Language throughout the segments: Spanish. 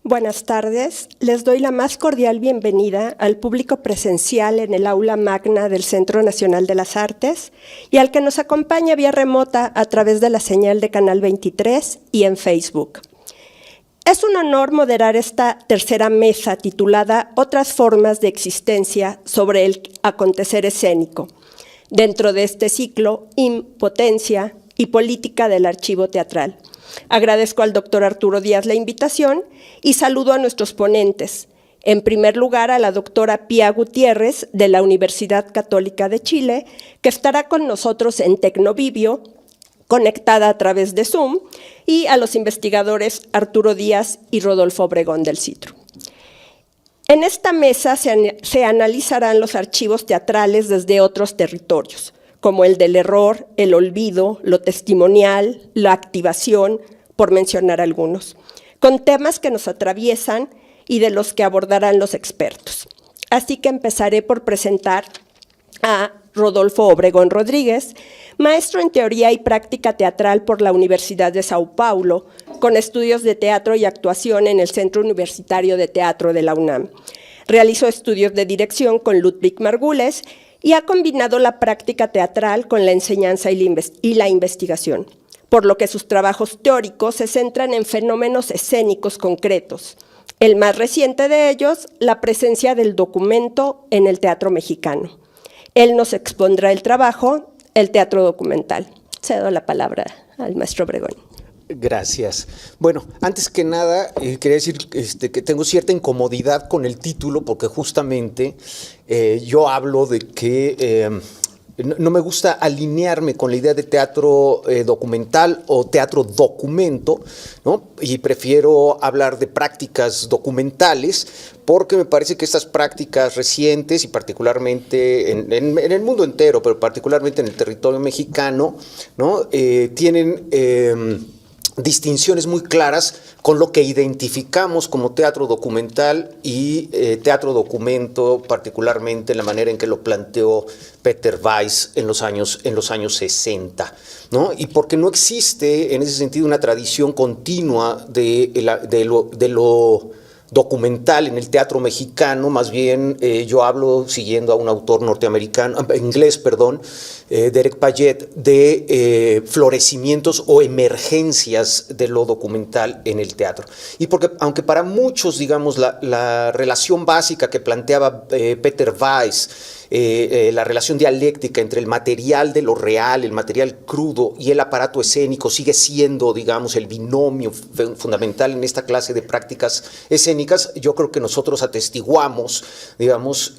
Buenas tardes. Les doy la más cordial bienvenida al público presencial en el aula magna del Centro Nacional de las Artes y al que nos acompaña vía remota a través de la señal de Canal 23 y en Facebook. Es un honor moderar esta tercera mesa titulada Otras formas de existencia sobre el acontecer escénico, dentro de este ciclo Impotencia y Política del Archivo Teatral. Agradezco al doctor Arturo Díaz la invitación y saludo a nuestros ponentes. En primer lugar, a la doctora Pía Gutiérrez, de la Universidad Católica de Chile, que estará con nosotros en Tecnovivio, conectada a través de Zoom, y a los investigadores Arturo Díaz y Rodolfo Obregón del CITRU. En esta mesa se analizarán los archivos teatrales desde otros territorios, como el del error, el olvido, lo testimonial, la activación, por mencionar algunos, con temas que nos atraviesan y de los que abordarán los expertos. Así que empezaré por presentar a Rodolfo Obregón Rodríguez, maestro en Teoría y Práctica Teatral por la Universidad de Sao Paulo, con estudios de teatro y actuación en el Centro Universitario de Teatro de la UNAM. Realizó estudios de dirección con Ludwig Margules y ha combinado la práctica teatral con la enseñanza y la investigación, por lo que sus trabajos teóricos se centran en fenómenos escénicos concretos. El más reciente de ellos, la presencia del documento en el teatro mexicano. Él nos expondrá el trabajo, el teatro documental. Cedo la palabra al maestro Obregón. Gracias. Bueno, antes que nada, quería decir que tengo cierta incomodidad con el título porque justamente yo hablo de que no me gusta alinearme con la idea de teatro documental o teatro documento, ¿no? Y prefiero hablar de prácticas documentales porque me parece que estas prácticas recientes y particularmente en el mundo entero, pero particularmente en el territorio mexicano, ¿no? Tienen distinciones muy claras con lo que identificamos como teatro documental y teatro documento, particularmente en la manera en que lo planteó Peter Weiss en los años 60, ¿no? Y porque no existe en ese sentido una tradición continua de lo documental en el teatro mexicano, más bien yo hablo siguiendo a un autor inglés, Derek Payet, de florecimientos o emergencias de lo documental en el teatro. Y porque, aunque para muchos, digamos, la relación básica que planteaba Peter Weiss, la relación dialéctica entre el material de lo real, el material crudo y el aparato escénico sigue siendo, digamos, el binomio fundamental en esta clase de prácticas escénicas, yo creo que nosotros atestiguamos, digamos,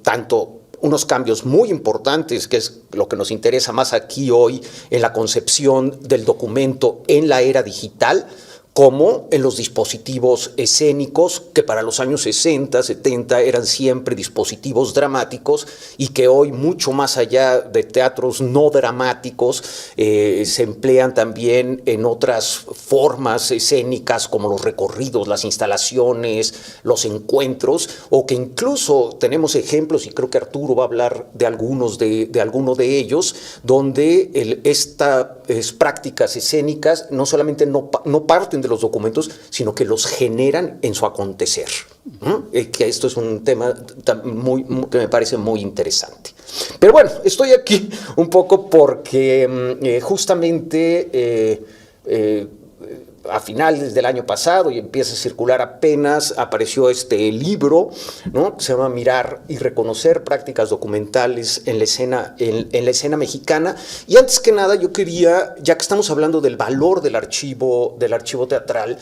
tanto unos cambios muy importantes, que es lo que nos interesa más aquí hoy en la concepción del documento en la era digital, como en los dispositivos escénicos que para los años 60, 70 eran siempre dispositivos dramáticos y que hoy, mucho más allá de teatros no dramáticos, se emplean también en otras formas escénicas como los recorridos, las instalaciones, los encuentros, o que incluso tenemos ejemplos, y creo que Arturo va a hablar de algunos de ellos, donde estas prácticas escénicas no solamente no parten de los documentos, sino que los generan en su acontecer. Que esto es un tema que me parece muy interesante. Pero bueno, estoy aquí un poco porque justamente a finales del año pasado, y empieza a circular apenas, apareció este libro, ¿no? Que se llama Mirar y Reconocer Prácticas Documentales en la escena mexicana. Y antes que nada, yo quería, ya que estamos hablando del valor del archivo teatral,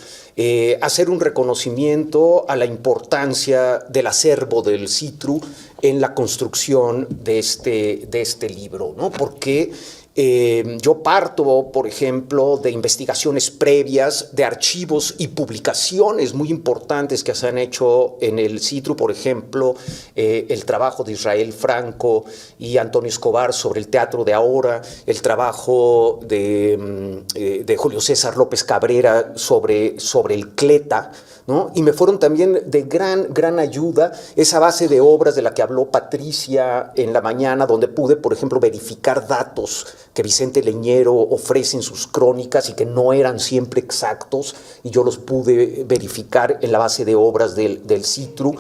hacer un reconocimiento a la importancia del acervo del CITRU en la construcción de este libro, ¿no? Porque yo parto, por ejemplo, de investigaciones previas, de archivos y publicaciones muy importantes que se han hecho en el CITRU, por ejemplo, el trabajo de Israel Franco y Antonio Escobar sobre el teatro de ahora, el trabajo de Julio César López Cabrera sobre el Cleta, ¿no? Y me fueron también de gran ayuda esa base de obras de la que habló Patricia en la mañana, donde pude, por ejemplo, verificar datos que Vicente Leñero ofrece en sus crónicas y que no eran siempre exactos, y yo los pude verificar en la base de obras del CITRU,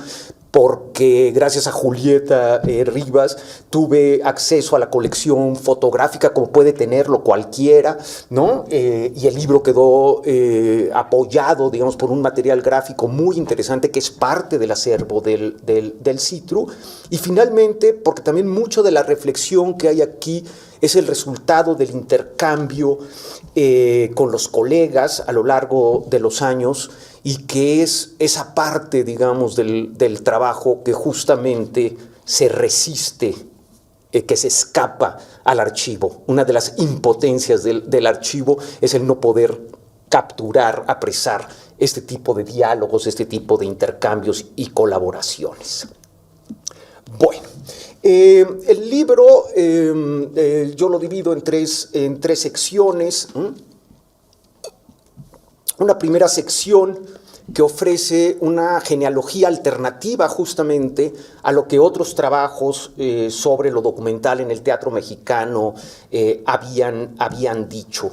porque gracias a Julieta Rivas tuve acceso a la colección fotográfica como puede tenerlo cualquiera, ¿no? Y el libro quedó apoyado, digamos, por un material gráfico muy interesante que es parte del acervo del CITRU. Y finalmente, porque también mucho de la reflexión que hay aquí es el resultado del intercambio con los colegas a lo largo de los años, y que es esa parte, digamos, del trabajo que justamente se resiste, que se escapa al archivo. Una de las impotencias del archivo es el no poder capturar, apresar este tipo de diálogos, este tipo de intercambios y colaboraciones. Bueno, el libro yo lo divido en tres secciones. Una primera sección que ofrece una genealogía alternativa justamente a lo que otros trabajos sobre lo documental en el teatro mexicano habían dicho.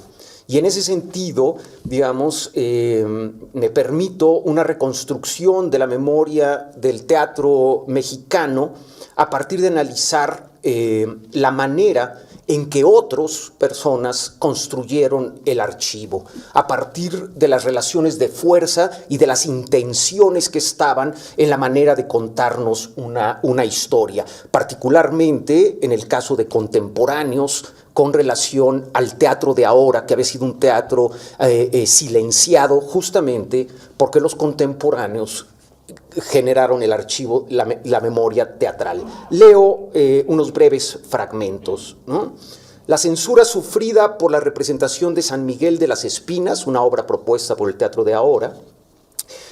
Y en ese sentido, digamos, me permito una reconstrucción de la memoria del teatro mexicano a partir de analizar la manera en que otras personas construyeron el archivo, a partir de las relaciones de fuerza y de las intenciones que estaban en la manera de contarnos una historia, particularmente en el caso de contemporáneos con relación al teatro de ahora, que había sido un teatro silenciado justamente porque los contemporáneos generaron el archivo, la memoria teatral. Leo unos breves fragmentos, ¿no? La censura sufrida por la representación de San Miguel de las Espinas, una obra propuesta por el Teatro de Ahora,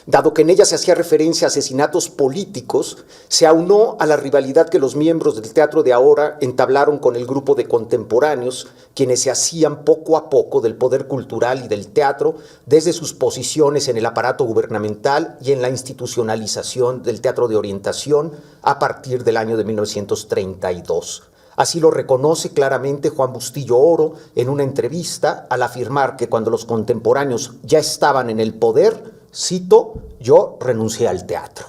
dado que en ella se hacía referencia a asesinatos políticos, se aunó a la rivalidad que los miembros del Teatro de Ahora entablaron con el grupo de contemporáneos, quienes se hacían poco a poco del poder cultural y del teatro desde sus posiciones en el aparato gubernamental y en la institucionalización del teatro de orientación a partir del año de 1932. Así lo reconoce claramente Juan Bustillo Oro en una entrevista al afirmar que cuando los contemporáneos ya estaban en el poder, cito, yo renuncié al teatro.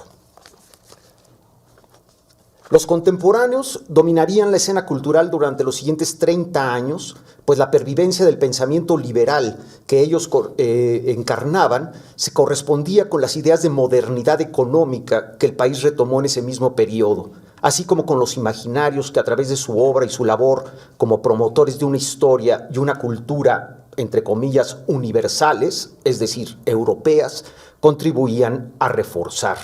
Los contemporáneos dominarían la escena cultural durante los siguientes 30 años, pues la pervivencia del pensamiento liberal que ellos encarnaban se correspondía con las ideas de modernidad económica que el país retomó en ese mismo periodo, así como con los imaginarios que a través de su obra y su labor como promotores de una historia y una cultura, entre comillas, universales, es decir, europeas, contribuían a reforzar.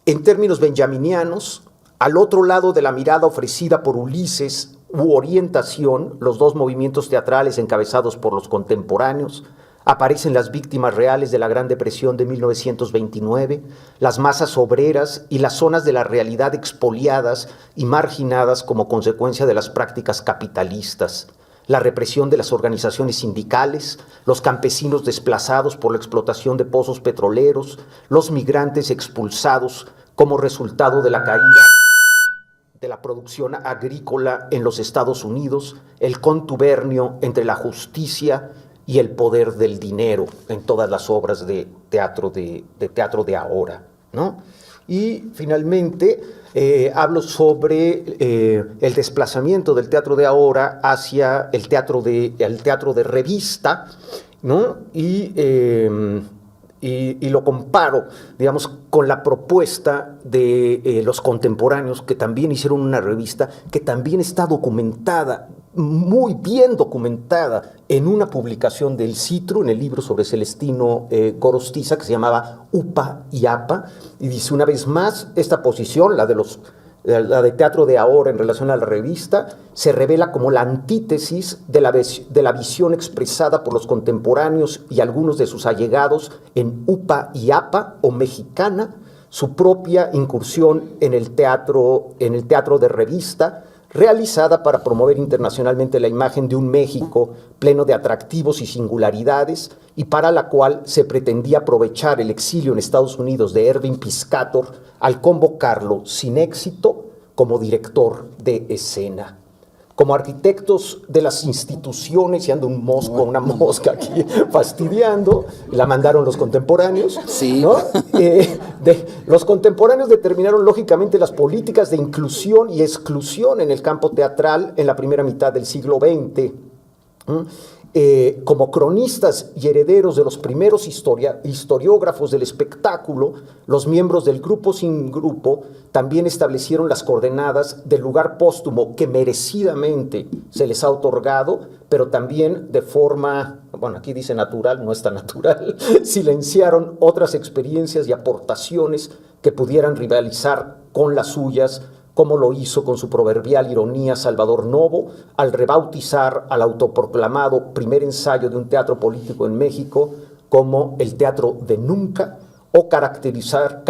En términos benjaminianos, al otro lado de la mirada ofrecida por Ulises u Orientación, los dos movimientos teatrales encabezados por los contemporáneos, aparecen las víctimas reales de la Gran Depresión de 1929, las masas obreras y las zonas de la realidad expoliadas y marginadas como consecuencia de las prácticas capitalistas, la represión de las organizaciones sindicales, los campesinos desplazados por la explotación de pozos petroleros, los migrantes expulsados como resultado de la caída de la producción agrícola en los Estados Unidos, el contubernio entre la justicia y el poder del dinero en todas las obras de teatro de ahora, ¿no? Y finalmente hablo sobre el desplazamiento del teatro de ahora hacia el teatro de revista, ¿no? Y lo comparo, digamos, con la propuesta de los contemporáneos que también hicieron una revista que también está documentada, muy bien documentada, en una publicación del CITRU, en el libro sobre Celestino Gorostiza, que se llamaba UPA y APA, y dice una vez más, esta posición, la de teatro de ahora en relación a la revista, se revela como la antítesis de la visión expresada por los contemporáneos y algunos de sus allegados en UPA y APA o Mexicana, su propia incursión en el teatro de revista, realizada para promover internacionalmente la imagen de un México pleno de atractivos y singularidades, y para la cual se pretendía aprovechar el exilio en Estados Unidos de Erwin Piscator al convocarlo sin éxito como director de escena. Como arquitectos de las instituciones, y anda una mosca aquí fastidiando, la mandaron los contemporáneos, Sí. ¿no? Los contemporáneos determinaron lógicamente las políticas de inclusión y exclusión en el campo teatral en la primera mitad del siglo XX. Como cronistas y herederos de los primeros historiógrafos del espectáculo, los miembros del Grupo Sin Grupo también establecieron las coordenadas del lugar póstumo que merecidamente se les ha otorgado, pero también de forma, bueno, aquí dice natural, no es tan natural, silenciaron otras experiencias y aportaciones que pudieran rivalizar con las suyas, como lo hizo con su proverbial ironía Salvador Novo al rebautizar al autoproclamado primer ensayo de un teatro político en México como el teatro de nunca, o caricaturizar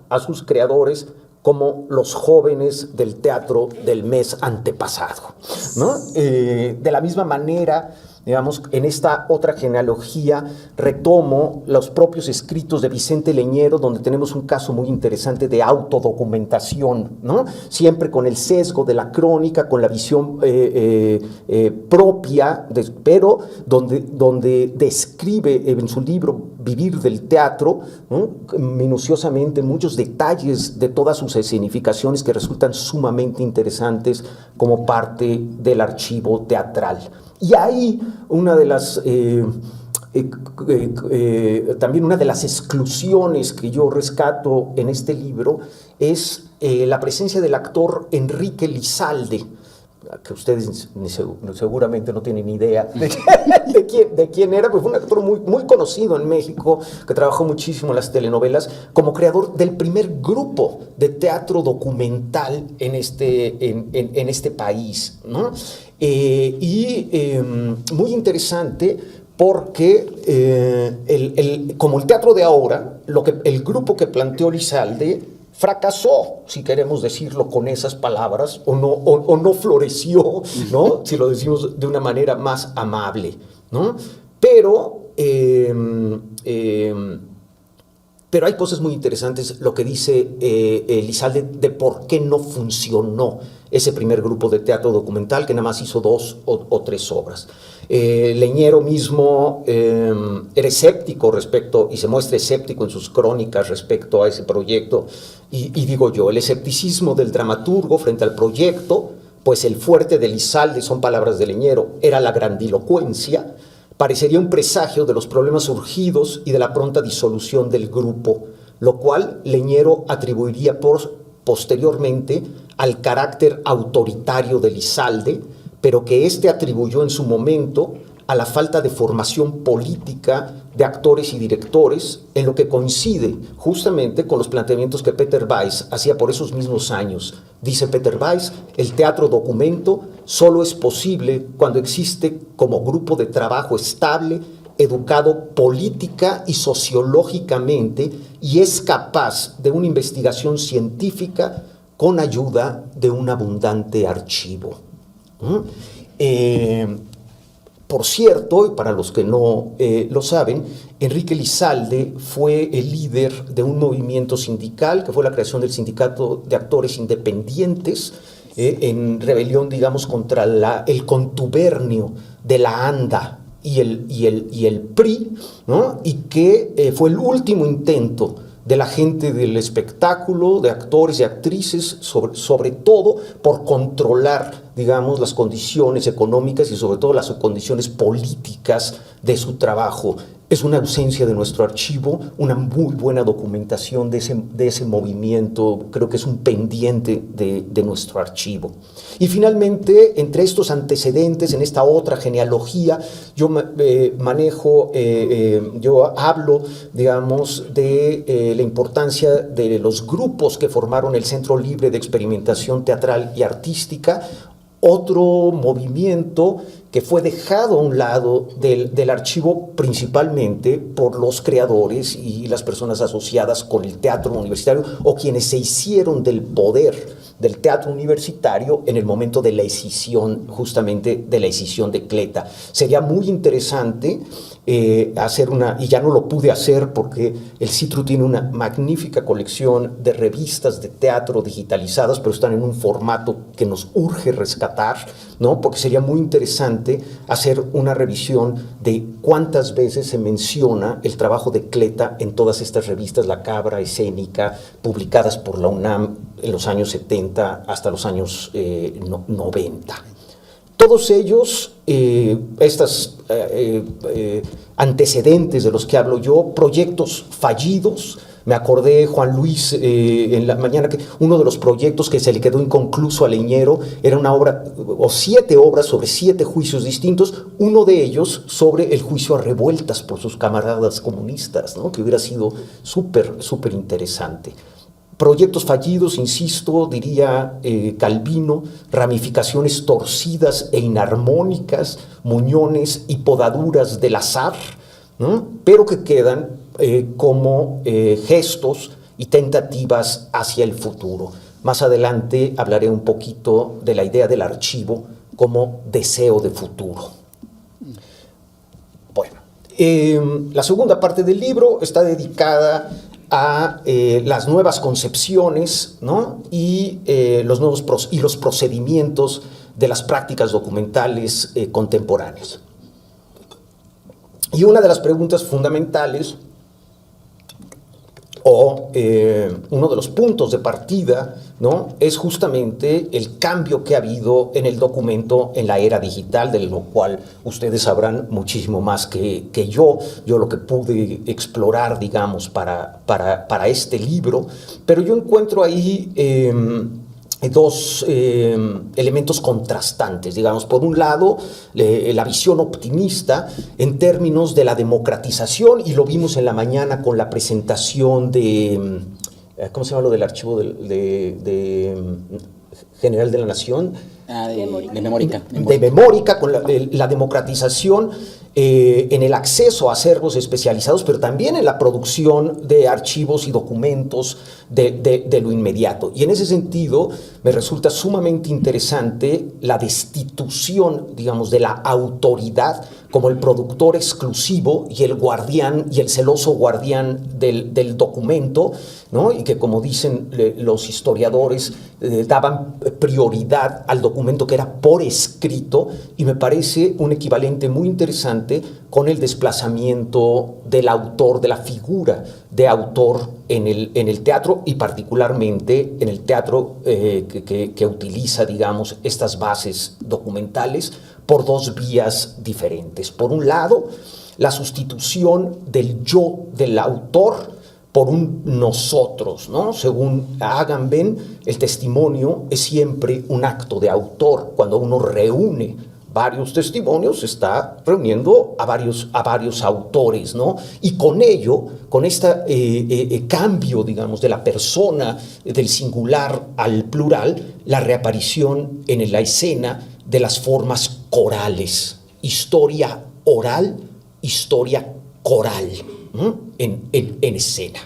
a sus creadores como los jóvenes del teatro del mes antepasado, ¿no? De la misma manera, digamos, en esta otra genealogía retomo los propios escritos de Vicente Leñero, donde tenemos un caso muy interesante de autodocumentación, ¿no? Siempre con el sesgo de la crónica, con la visión propia, pero donde describe en su libro Vivir del Teatro, ¿no?, minuciosamente muchos detalles de todas sus escenificaciones que resultan sumamente interesantes como parte del archivo teatral. Y ahí también una de las exclusiones que yo rescato en este libro es la presencia del actor Enrique Lizalde, que ustedes seguramente no tienen idea de quién era, pero fue un actor muy conocido en México, que trabajó muchísimo en las telenovelas, como creador del primer grupo de teatro documental en este país, ¿no? Muy interesante porque como el teatro de ahora, el grupo que planteó Lizalde fracasó, si queremos decirlo con esas palabras, o no floreció, ¿no?, si lo decimos de una manera más amable, ¿no? Pero hay cosas muy interesantes, lo que dice Lizalde de por qué no funcionó ese primer grupo de teatro documental, que nada más hizo 2 o 3 obras. Leñero mismo era escéptico respecto, y se muestra escéptico en sus crónicas respecto a ese proyecto, y digo yo, el escepticismo del dramaturgo frente al proyecto, pues el fuerte de Lizalde, son palabras de Leñero, era la grandilocuencia, parecería un presagio de los problemas surgidos y de la pronta disolución del grupo, lo cual Leñero atribuiría posteriormente al carácter autoritario de Lizalde, pero que éste atribuyó en su momento a la falta de formación política de actores y directores, en lo que coincide justamente con los planteamientos que Peter Weiss hacía por esos mismos años. Dice Peter Weiss, el teatro documento solo es posible cuando existe como grupo de trabajo estable, educado política y sociológicamente, y es capaz de una investigación científica con ayuda de un abundante archivo. Por cierto, y para los que no lo saben, Enrique Lizalde fue el líder de un movimiento sindical que fue la creación del Sindicato de Actores Independientes, en rebelión, digamos, contra el contubernio de la ANDA y el PRI, ¿no? Y que fue el último intento de la gente del espectáculo, de actores y actrices, sobre todo por controlar, digamos, las condiciones económicas y sobre todo las condiciones políticas de su trabajo. Es una ausencia de nuestro archivo, una muy buena documentación de ese movimiento, creo que es un pendiente de nuestro archivo. Y finalmente, entre estos antecedentes, en esta otra genealogía, yo hablo, digamos, de la importancia de los grupos que formaron el Centro Libre de Experimentación Teatral y Artística, otro movimiento que fue dejado a un lado del archivo principalmente por los creadores y las personas asociadas con el teatro universitario o quienes se hicieron del poder del teatro universitario en el momento de la escisión, justamente de la escisión de Cleta. Sería muy interesante hacer una, y ya no lo pude hacer porque el CITRU tiene una magnífica colección de revistas de teatro digitalizadas, pero están en un formato que nos urge rescatar, ¿no? Porque sería muy interesante hacer una revisión de cuántas veces se menciona el trabajo de Cleta en todas estas revistas, La Cabra, Escénica, publicadas por la UNAM en los años 70 hasta los años 90. Todos ellos, estos antecedentes de los que hablo yo, proyectos fallidos. Me acordé, Juan Luis, en la mañana, que uno de los proyectos que se le quedó inconcluso a Leñero era una obra, o 7 obras sobre 7 juicios distintos, uno de ellos sobre el juicio a revueltas por sus camaradas comunistas, ¿no? Que hubiera sido súper interesante. Proyectos fallidos, insisto, diría Calvino, ramificaciones torcidas e inarmónicas, muñones y podaduras del azar, ¿no? Pero que quedan como gestos y tentativas hacia el futuro. Más adelante hablaré un poquito de la idea del archivo como deseo de futuro. Bueno, la segunda parte del libro está dedicada a las nuevas concepciones, ¿no? Y los procedimientos de las prácticas documentales contemporáneas. Y una de las preguntas fundamentales, o uno de los puntos de partida, ¿no? Es justamente el cambio que ha habido en el documento en la era digital, de lo cual ustedes sabrán muchísimo más que yo. Yo lo que pude explorar, digamos, para este libro, pero yo encuentro ahí dos elementos contrastantes, digamos. Por un lado, la visión optimista en términos de la democratización, y lo vimos en la mañana con la presentación de, ¿cómo se llama lo del archivo general de la Nación? De Memórica. De Memórica, con la democratización en el acceso a acervos especializados, pero también en la producción de archivos y documentos de lo inmediato. Y en ese sentido me resulta sumamente interesante la destitución, digamos, de la autoridad como el productor exclusivo y el guardián y el celoso guardián del documento, ¿no? Y que, como dicen los historiadores, daban prioridad al documento que era por escrito, y me parece un equivalente muy interesante con el desplazamiento del autor, de la figura de autor en el teatro, y particularmente en el teatro que utiliza, digamos, estas bases documentales por 2 vías diferentes. Por un lado, la sustitución del yo del autor por un nosotros, ¿no? Según Agamben, el testimonio es siempre un acto de autor. Cuando uno reúne varios testimonios, está reuniendo a varios autores, ¿no? Y con ello, con este cambio, digamos, de la persona, del singular al plural, la reaparición en la escena de las formas corales. Historia oral, historia coral, en escena.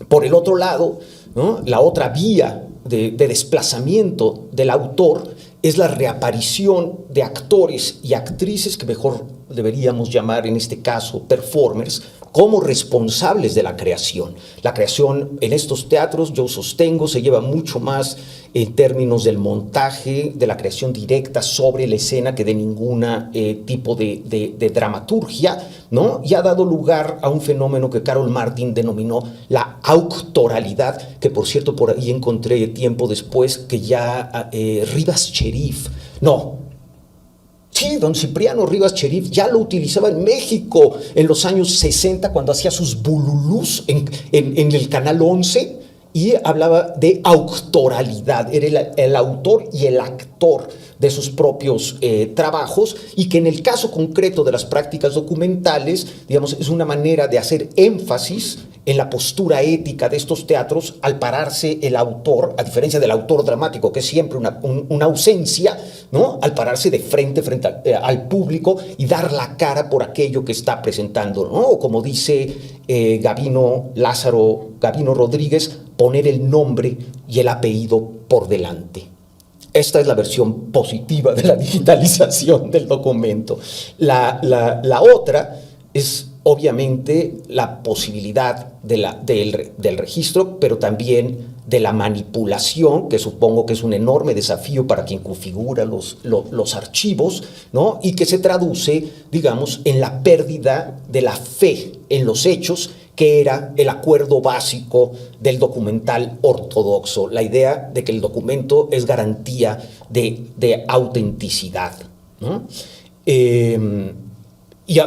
Por el otro lado, ¿no? La otra vía de desplazamiento del autor es la reaparición de actores y actrices, que mejor deberíamos llamar en este caso performers, como responsables de la creación. La creación en estos teatros, yo sostengo, se lleva mucho más en términos del montaje, de la creación directa sobre la escena, que de ningún tipo de dramaturgia, ¿no? Y ha dado lugar a un fenómeno que Carol Martin denominó la auctoralidad, que por cierto por ahí encontré tiempo después que ya Rivas Cherif, sí, don Cipriano Rivas Cherif ya lo utilizaba en México en los años 60, cuando hacía sus bululús en el Canal 11, y hablaba de auctoralidad. Era el autor y el actor de sus propios trabajos, y que en el caso concreto de las prácticas documentales, digamos, es una manera de hacer énfasis en la postura ética de estos teatros al pararse el autor, a diferencia del autor dramático, que es siempre una ausencia, ¿no? Al pararse de frente al público y dar la cara por aquello que está presentando, ¿no? O como dice Gabino Rodríguez, poner el nombre y el apellido por delante. Esta es la versión positiva de la digitalización del documento. La otra es obviamente la posibilidad del registro, pero también de la manipulación, que supongo que es un enorme desafío para quien configura los archivos, ¿no? Y que se traduce, digamos, en la pérdida de la fe en los hechos, que era el acuerdo básico del documental ortodoxo, la idea de que el documento es garantía de autenticidad, ¿no? Y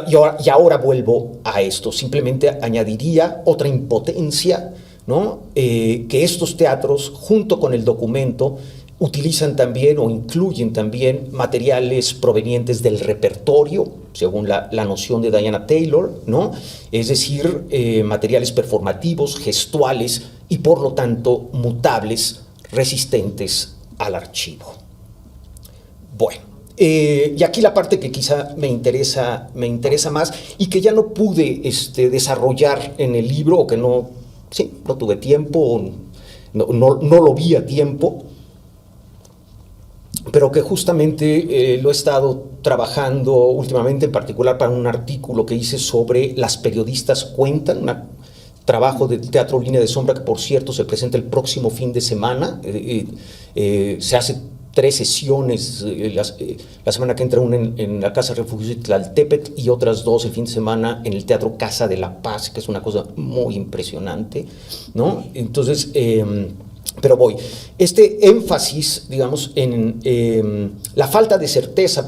ahora vuelvo a esto, simplemente añadiría otra impotencia, ¿no? Que estos teatros, junto con el documento, utilizan también o incluyen también materiales provenientes del repertorio, según la noción de Diana Taylor, ¿no? Es decir, materiales performativos, gestuales y por lo tanto mutables, resistentes al archivo. Bueno, y aquí la parte que quizá me interesa más y que ya no pude desarrollar en el libro, o que no tuve tiempo, no lo vi a tiempo, pero que justamente lo he estado trabajando últimamente, en particular para un artículo que hice sobre Las periodistas cuentan, un trabajo de Teatro Línea de Sombra que, por cierto, se presenta el próximo fin de semana. Se hace 3 sesiones, la semana que entra una en la Casa Refugio de Tlaltépetl y otras 2 el fin de semana en el Teatro Casa de la Paz, que es una cosa muy impresionante, ¿no? Entonces, pero voy. Este énfasis, digamos, en la falta de certeza,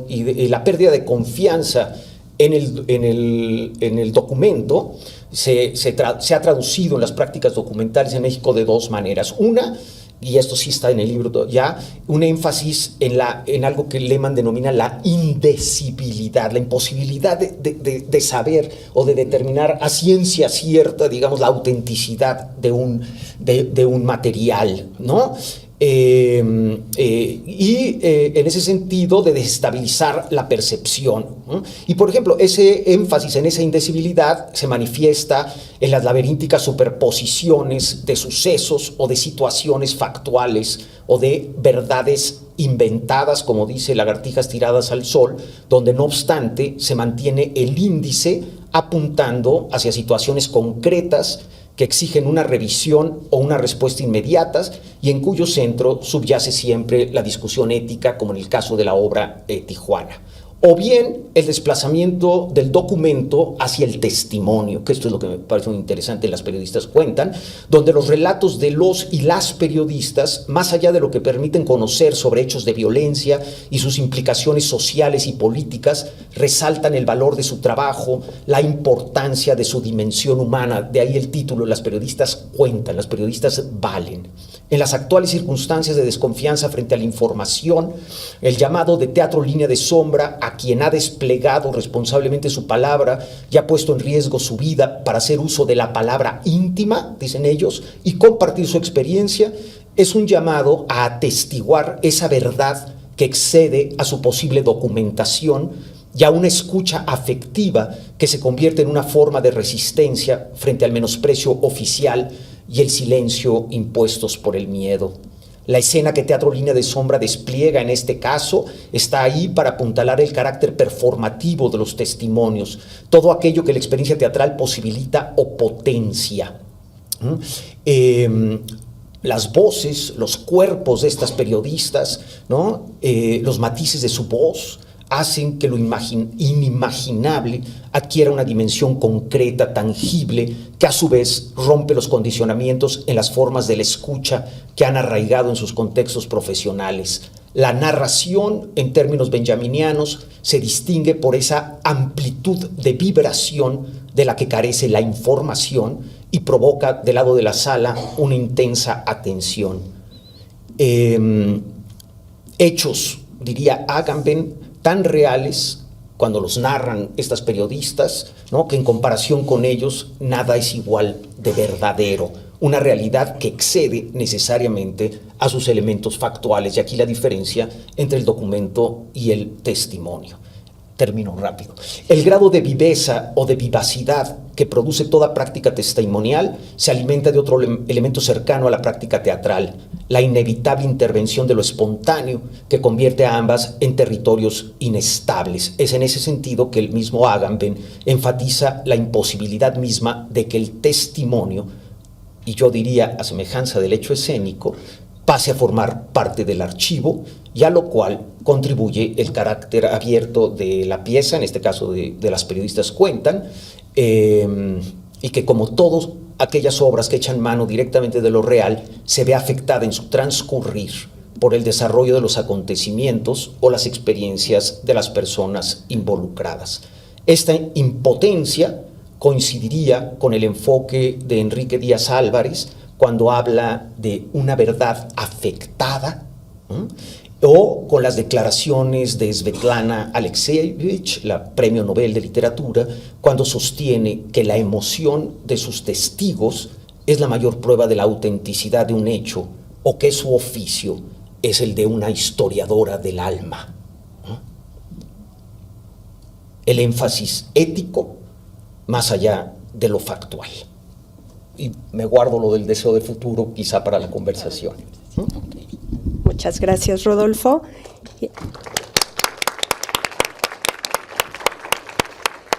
y la pérdida de confianza en el documento se ha traducido en las prácticas documentales en México de 2 maneras. Una, y esto sí está en el libro ya, un énfasis en algo que Lehmann denomina la indecibilidad, la imposibilidad de saber o de determinar a ciencia cierta, digamos, la autenticidad de un material, ¿no? En ese sentido de desestabilizar la percepción, ¿no? Y por ejemplo, ese énfasis en esa indecibilidad se manifiesta en las laberínticas superposiciones de sucesos o de situaciones factuales o de verdades inventadas, como dice Lagartijas tiradas al sol, donde no obstante se mantiene el índice apuntando hacia situaciones concretas que exigen una revisión o una respuesta inmediatas y en cuyo centro subyace siempre la discusión ética, como en el caso de la obra Tijuana. O bien el desplazamiento del documento hacia el testimonio, que esto es lo que me parece muy interesante, las periodistas cuentan, donde los relatos de los y las periodistas, más allá de lo que permiten conocer sobre hechos de violencia y sus implicaciones sociales y políticas, resaltan el valor de su trabajo, la importancia de su dimensión humana. De ahí el título, las periodistas cuentan, las periodistas valen. En las actuales circunstancias de desconfianza frente a la información, el llamado de Teatro Línea de Sombra a quien ha desplegado responsablemente su palabra y ha puesto en riesgo su vida para hacer uso de la palabra íntima, dicen ellos, y compartir su experiencia, es un llamado a atestiguar esa verdad que excede a su posible documentación y a una escucha afectiva que se convierte en una forma de resistencia frente al menosprecio oficial y el silencio impuestos por el miedo. La escena que Teatro Línea de Sombra despliega en este caso está ahí para apuntalar el carácter performativo de los testimonios, todo aquello que la experiencia teatral posibilita o potencia. Las voces, los cuerpos de estas periodistas, ¿no? Los matices de su voz hacen que lo inimaginable adquiera una dimensión concreta, tangible, que a su vez rompe los condicionamientos en las formas de la escucha que han arraigado en sus contextos profesionales. La narración, en términos benjaminianos, se distingue por esa amplitud de vibración de la que carece la información y provoca del lado de la sala una intensa atención. Hechos, diría Agamben, tan reales cuando los narran estas periodistas, ¿no? Que en comparación con ellos nada es igual de verdadero, una realidad que excede necesariamente a sus elementos factuales, y aquí la diferencia entre el documento y el testimonio. Termino rápido. El grado de viveza o de vivacidad que produce toda práctica testimonial se alimenta de otro elemento cercano a la práctica teatral, la inevitable intervención de lo espontáneo que convierte a ambas en territorios inestables. Es en ese sentido que el mismo Agamben enfatiza la imposibilidad misma de que el testimonio, y yo diría a semejanza del hecho escénico, pase a formar parte del archivo, y a lo cual contribuye el carácter abierto de la pieza, en este caso de las periodistas cuentan, y que como todas aquellas obras que echan mano directamente de lo real, se ve afectada en su transcurrir por el desarrollo de los acontecimientos o las experiencias de las personas involucradas. Esta impotencia coincidiría con el enfoque de Enrique Díaz Álvarez cuando habla de una verdad afectada, o con las declaraciones de Svetlana Alexievich, la Premio Nobel de Literatura, cuando sostiene que la emoción de sus testigos es la mayor prueba de la autenticidad de un hecho, o que su oficio es el de una historiadora del alma. El énfasis ético más allá de lo factual. Y me guardo lo del deseo de futuro quizá para la conversación. Muchas gracias, Rodolfo.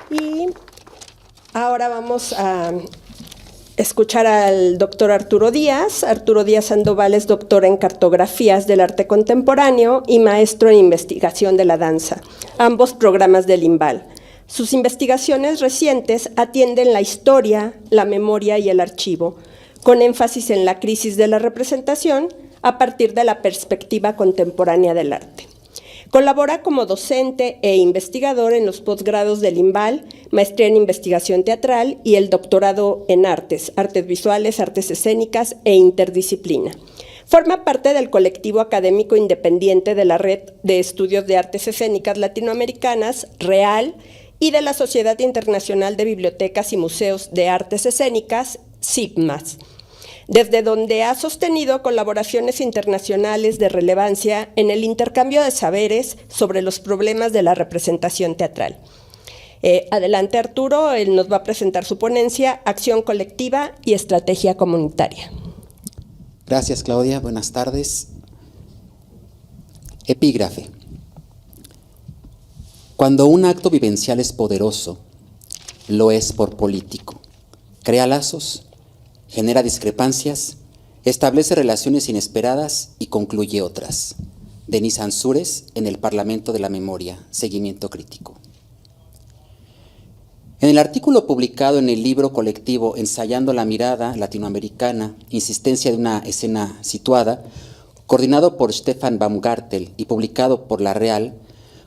Y ahora vamos a escuchar al doctor Arturo Díaz. Arturo Díaz Sandoval es doctor en cartografías del arte contemporáneo y maestro en investigación de la danza, ambos programas del IMBAL. Sus investigaciones recientes atienden la historia, la memoria y el archivo, con énfasis en la crisis de la representación a partir de la perspectiva contemporánea del arte. Colabora como docente e investigador en los posgrados del IMBAL, maestría en investigación teatral y el doctorado en artes visuales, artes escénicas e interdisciplina. Forma parte del colectivo académico independiente de la Red de Estudios de Artes Escénicas Latinoamericanas, REAL, y de la Sociedad Internacional de Bibliotecas y Museos de Artes Escénicas, SIBMAS, desde donde ha sostenido colaboraciones internacionales de relevancia en el intercambio de saberes sobre los problemas de la representación teatral. Adelante, Arturo, él nos va a presentar su ponencia, Acción Colectiva y Estrategia Comunitaria. Gracias, Claudia. Buenas tardes. Epígrafe. Cuando un acto vivencial es poderoso, lo es por político. Crea lazos, genera discrepancias, establece relaciones inesperadas y concluye otras. Denis Ansúrez, en el Parlamento de la Memoria, Seguimiento Crítico. En el artículo publicado en el libro colectivo Ensayando la mirada latinoamericana, Insistencia de una escena situada, coordinado por Stefan Baumgartel y publicado por La Real,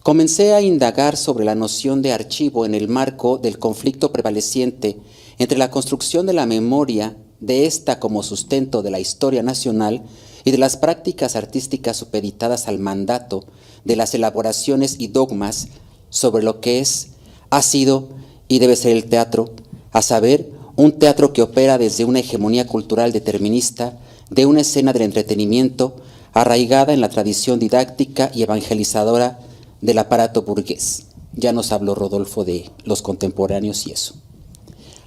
comencé a indagar sobre la noción de archivo en el marco del conflicto prevaleciente entre la construcción de la memoria, de esta como sustento de la historia nacional, y de las prácticas artísticas supeditadas al mandato de las elaboraciones y dogmas sobre lo que es, ha sido y debe ser el teatro, a saber, un teatro que opera desde una hegemonía cultural determinista, de una escena del entretenimiento arraigada en la tradición didáctica y evangelizadora del aparato burgués. Ya nos habló Rodolfo de los contemporáneos y eso.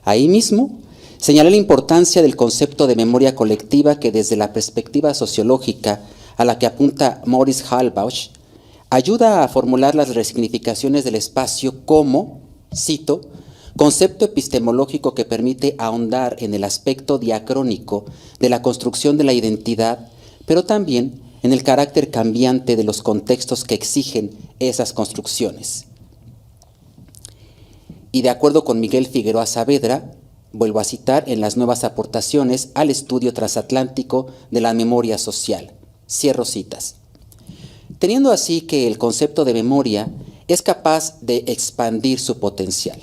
Ahí mismo señalé la importancia del concepto de memoria colectiva que desde la perspectiva sociológica a la que apunta Maurice Halbausch, ayuda a formular las resignificaciones del espacio como, cito, concepto epistemológico que permite ahondar en el aspecto diacrónico de la construcción de la identidad, pero también en el carácter cambiante de los contextos que exigen esas construcciones. Y de acuerdo con Miguel Figueroa Saavedra, vuelvo a citar, en las nuevas aportaciones al estudio transatlántico de la memoria social. Cierro citas. Teniendo así que el concepto de memoria es capaz de expandir su potencial.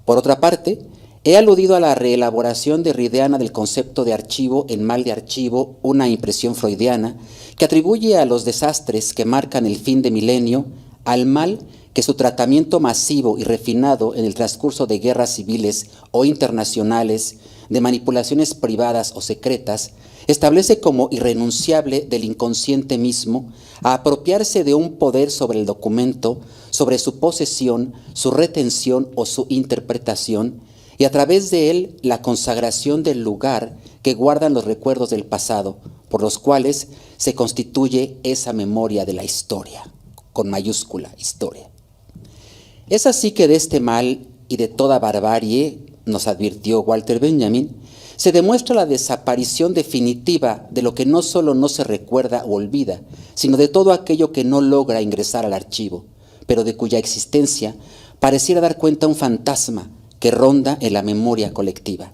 Por otra parte, he aludido a la reelaboración derrideana del concepto de archivo en mal de archivo, una impresión freudiana que atribuye a los desastres que marcan el fin de milenio al mal que su tratamiento masivo y refinado en el transcurso de guerras civiles o internacionales, de manipulaciones privadas o secretas, establece como irrenunciable del inconsciente mismo a apropiarse de un poder sobre el documento, sobre su posesión, su retención o su interpretación, y a través de él la consagración del lugar que guardan los recuerdos del pasado, por los cuales se constituye esa memoria de la historia, con mayúscula, historia. Es así que de este mal y de toda barbarie, nos advirtió Walter Benjamin, se demuestra la desaparición definitiva de lo que no solo no se recuerda o olvida, sino de todo aquello que no logra ingresar al archivo, pero de cuya existencia pareciera dar cuenta un fantasma que ronda en la memoria colectiva.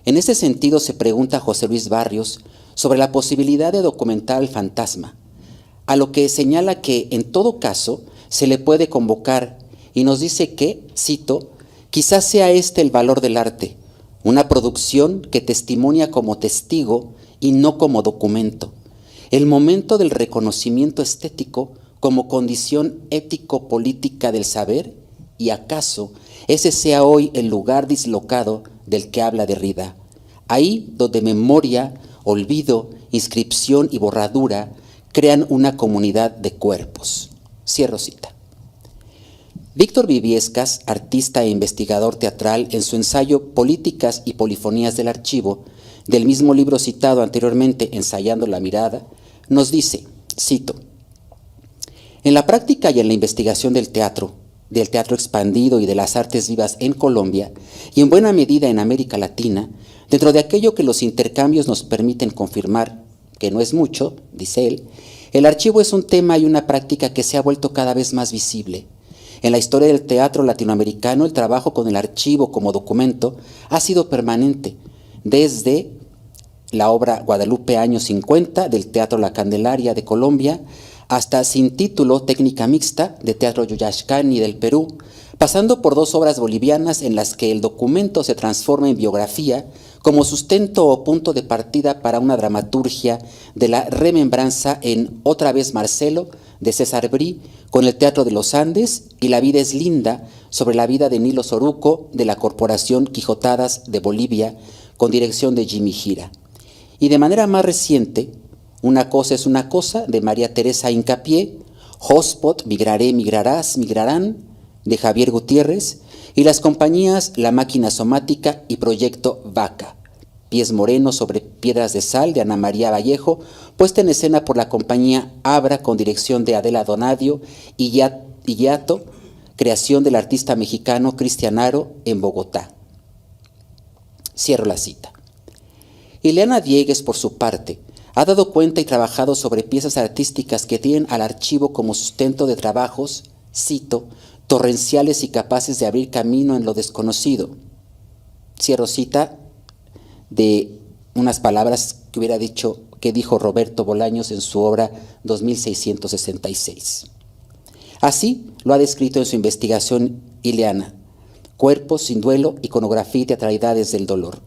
En ese sentido se pregunta José Luis Barrios sobre la posibilidad de documentar al fantasma, a lo que señala que en todo caso se le puede convocar y nos dice que, cito, quizás sea este el valor del arte, una producción que testimonia como testigo y no como documento, el momento del reconocimiento estético como condición ético-política del saber, y acaso ese sea hoy el lugar dislocado del que habla Derrida, ahí donde memoria, olvido, inscripción y borradura crean una comunidad de cuerpos. Cierro cita. Víctor Viviescas, artista e investigador teatral, en su ensayo Políticas y Polifonías del Archivo, del mismo libro citado anteriormente, Ensayando la mirada, nos dice, cito, en la práctica y en la investigación del teatro expandido y de las artes vivas en Colombia, y en buena medida en América Latina, dentro de aquello que los intercambios nos permiten confirmar, que no es mucho, dice él, el archivo es un tema y una práctica que se ha vuelto cada vez más visible. En la historia del teatro latinoamericano, el trabajo con el archivo como documento ha sido permanente, desde la obra Guadalupe años 50 del Teatro La Candelaria de Colombia, hasta Sin título, técnica mixta, de Teatro Yuyashkani del Perú, pasando por dos obras bolivianas en las que el documento se transforma en biografía como sustento o punto de partida para una dramaturgia de la remembranza en Otra vez Marcelo, de César Brí, con el Teatro de los Andes, y La vida es linda, sobre la vida de Nilo Soruco, de la Corporación Quijotadas de Bolivia, con dirección de Jimmy Gira. Y de manera más reciente, Una cosa es una cosa, de María Teresa Incapié, Hotspot, Migraré, Migrarás, Migrarán, de Javier Gutiérrez, y las compañías La Máquina Somática y Proyecto Vaca, Pies Morenos sobre Piedras de Sal, de Ana María Vallejo, puesta en escena por la compañía Abra con dirección de Adela Donadio y Yato, creación del artista mexicano Cristian Aro en Bogotá. Cierro la cita. Ileana Diegues, por su parte, ha dado cuenta y trabajado sobre piezas artísticas que tienen al archivo como sustento de trabajos, cito, torrenciales y capaces de abrir camino en lo desconocido. Cierro cita de unas palabras que dijo Roberto Bolaños en su obra 2666. Así lo ha descrito en su investigación Ileana, Cuerpos sin duelo, iconografía y teatralidades del dolor,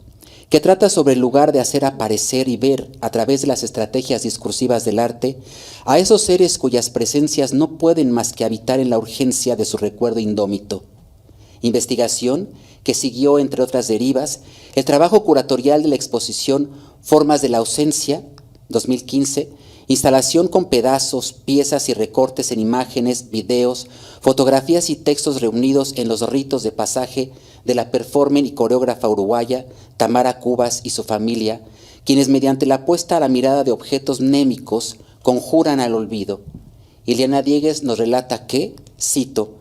que trata sobre el lugar de hacer aparecer y ver, a través de las estrategias discursivas del arte, a esos seres cuyas presencias no pueden más que habitar en la urgencia de su recuerdo indómito. Investigación que siguió, entre otras derivas, el trabajo curatorial de la exposición Formas de la Ausencia, 2015, instalación con pedazos, piezas y recortes en imágenes, videos, fotografías y textos reunidos en los ritos de pasaje de la performer y coreógrafa uruguaya Tamara Cubas y su familia, quienes mediante la puesta a la mirada de objetos mnémicos conjuran al olvido. Ileana Diegues nos relata que, cito,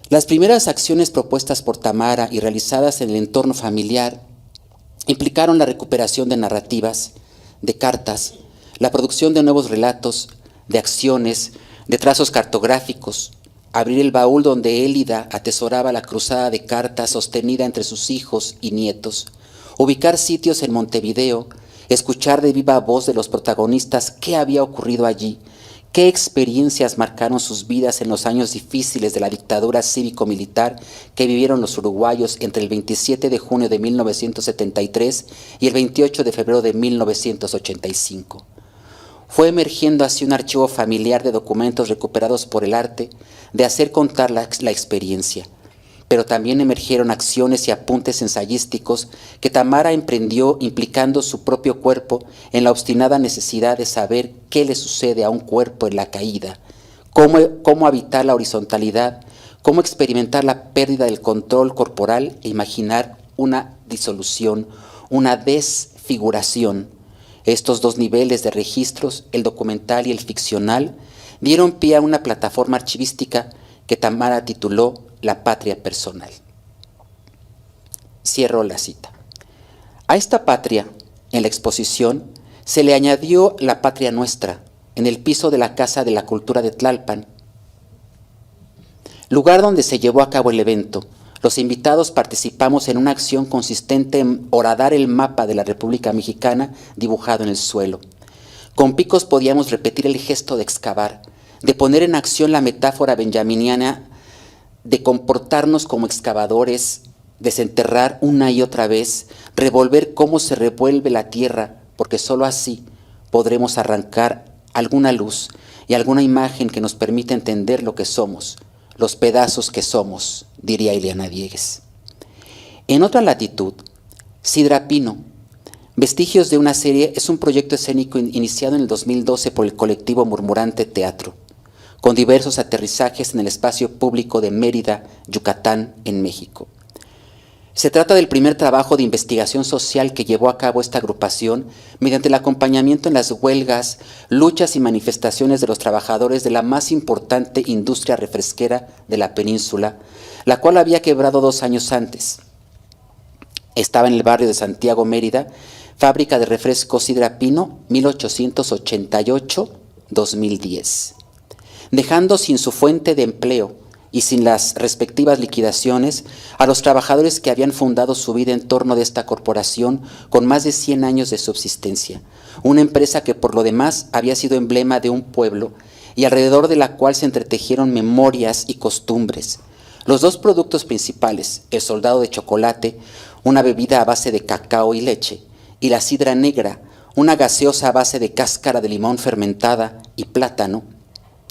las primeras acciones propuestas por Tamara y realizadas en el entorno familiar implicaron la recuperación de narrativas, de cartas, la producción de nuevos relatos, de acciones, de trazos cartográficos, abrir el baúl donde Élida atesoraba la cruzada de cartas sostenida entre sus hijos y nietos, ubicar sitios en Montevideo, escuchar de viva voz de los protagonistas qué había ocurrido allí, qué experiencias marcaron sus vidas en los años difíciles de la dictadura cívico-militar que vivieron los uruguayos entre el 27 de junio de 1973 y el 28 de febrero de 1985. Fue emergiendo así un archivo familiar de documentos recuperados por el arte, de hacer contar la experiencia. Pero también emergieron acciones y apuntes ensayísticos que Tamara emprendió implicando su propio cuerpo en la obstinada necesidad de saber qué le sucede a un cuerpo en la caída, cómo habitar la horizontalidad, cómo experimentar la pérdida del control corporal e imaginar una disolución, una desfiguración. Estos dos niveles de registros, el documental y el ficcional, dieron pie a una plataforma archivística que Tamara tituló La Patria Personal. Cierro la cita. A esta patria, en la exposición, se le añadió la patria nuestra, en el piso de la Casa de la Cultura de Tlalpan, lugar donde se llevó a cabo el evento. Los invitados participamos en una acción consistente en horadar el mapa de la República Mexicana dibujado en el suelo. Con picos podíamos repetir el gesto de excavar, de poner en acción la metáfora benjaminiana de comportarnos como excavadores, desenterrar una y otra vez, revolver cómo se revuelve la tierra, porque sólo así podremos arrancar alguna luz y alguna imagen que nos permita entender lo que somos, los pedazos que somos, diría Ileana Diegues. En otra latitud, Sidra Pino, Vestigios de una serie, es un proyecto escénico iniciado en el 2012 por el colectivo Murmurante Teatro, con diversos aterrizajes en el espacio público de Mérida, Yucatán, en México. Se trata del primer trabajo de investigación social que llevó a cabo esta agrupación mediante el acompañamiento en las huelgas, luchas y manifestaciones de los trabajadores de la más importante industria refresquera de la península, la cual había quebrado 2 años antes. Estaba en el barrio de Santiago, Mérida, fábrica de refrescos Sidra Pino, 1888-2010, dejando sin su fuente de empleo y sin las respectivas liquidaciones a los trabajadores que habían fundado su vida en torno de esta corporación con más de 100 años de subsistencia, una empresa que por lo demás había sido emblema de un pueblo y alrededor de la cual se entretejieron memorias y costumbres. Los dos productos principales, el soldado de chocolate, una bebida a base de cacao y leche, y la sidra negra, una gaseosa a base de cáscara de limón fermentada y plátano,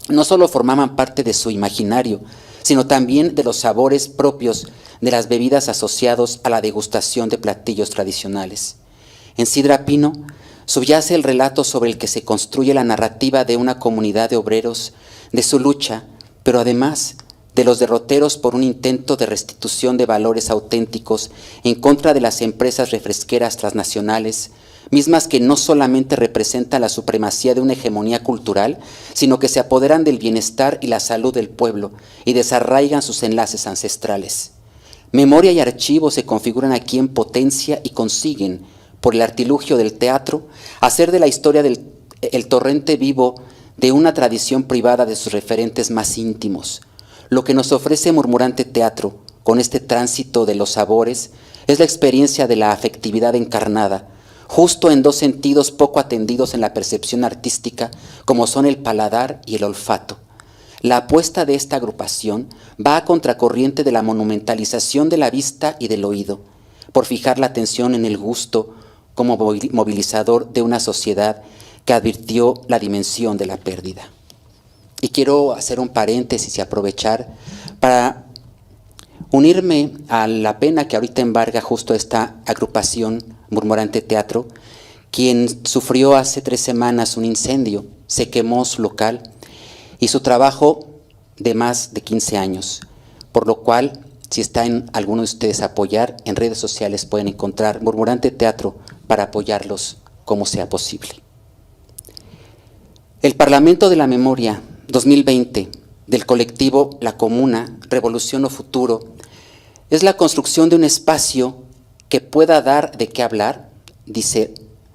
no solo formaban parte de su imaginario, sino también de los sabores propios de las bebidas asociados a la degustación de platillos tradicionales. En Sidra Pino subyace el relato sobre el que se construye la narrativa de una comunidad de obreros, de su lucha, pero además de los derroteros por un intento de restitución de valores auténticos en contra de las empresas refresqueras transnacionales, mismas que no solamente representan la supremacía de una hegemonía cultural, sino que se apoderan del bienestar y la salud del pueblo y desarraigan sus enlaces ancestrales. Memoria y archivo se configuran aquí en potencia y consiguen, por el artilugio del teatro, hacer de la historia el torrente vivo de una tradición privada de sus referentes más íntimos. Lo que nos ofrece Murmurante Teatro, con este tránsito de los sabores, es la experiencia de la afectividad encarnada, justo en 2 sentidos poco atendidos en la percepción artística, como son el paladar y el olfato. La apuesta de esta agrupación va a contracorriente de la monumentalización de la vista y del oído, por fijar la atención en el gusto como movilizador de una sociedad que advirtió la dimensión de la pérdida. Y quiero hacer un paréntesis y aprovechar para unirme a la pena que ahorita embarga justo esta agrupación Murmurante Teatro, quien sufrió hace 3 semanas un incendio, se quemó su local y su trabajo de más de 15 años, por lo cual, si está en alguno de ustedes a apoyar, en redes sociales pueden encontrar Murmurante Teatro para apoyarlos como sea posible. El Parlamento de la Memoria 2020 del colectivo La Comuna, Revolución o Futuro, es la construcción de un espacio que pueda dar de qué hablar, dice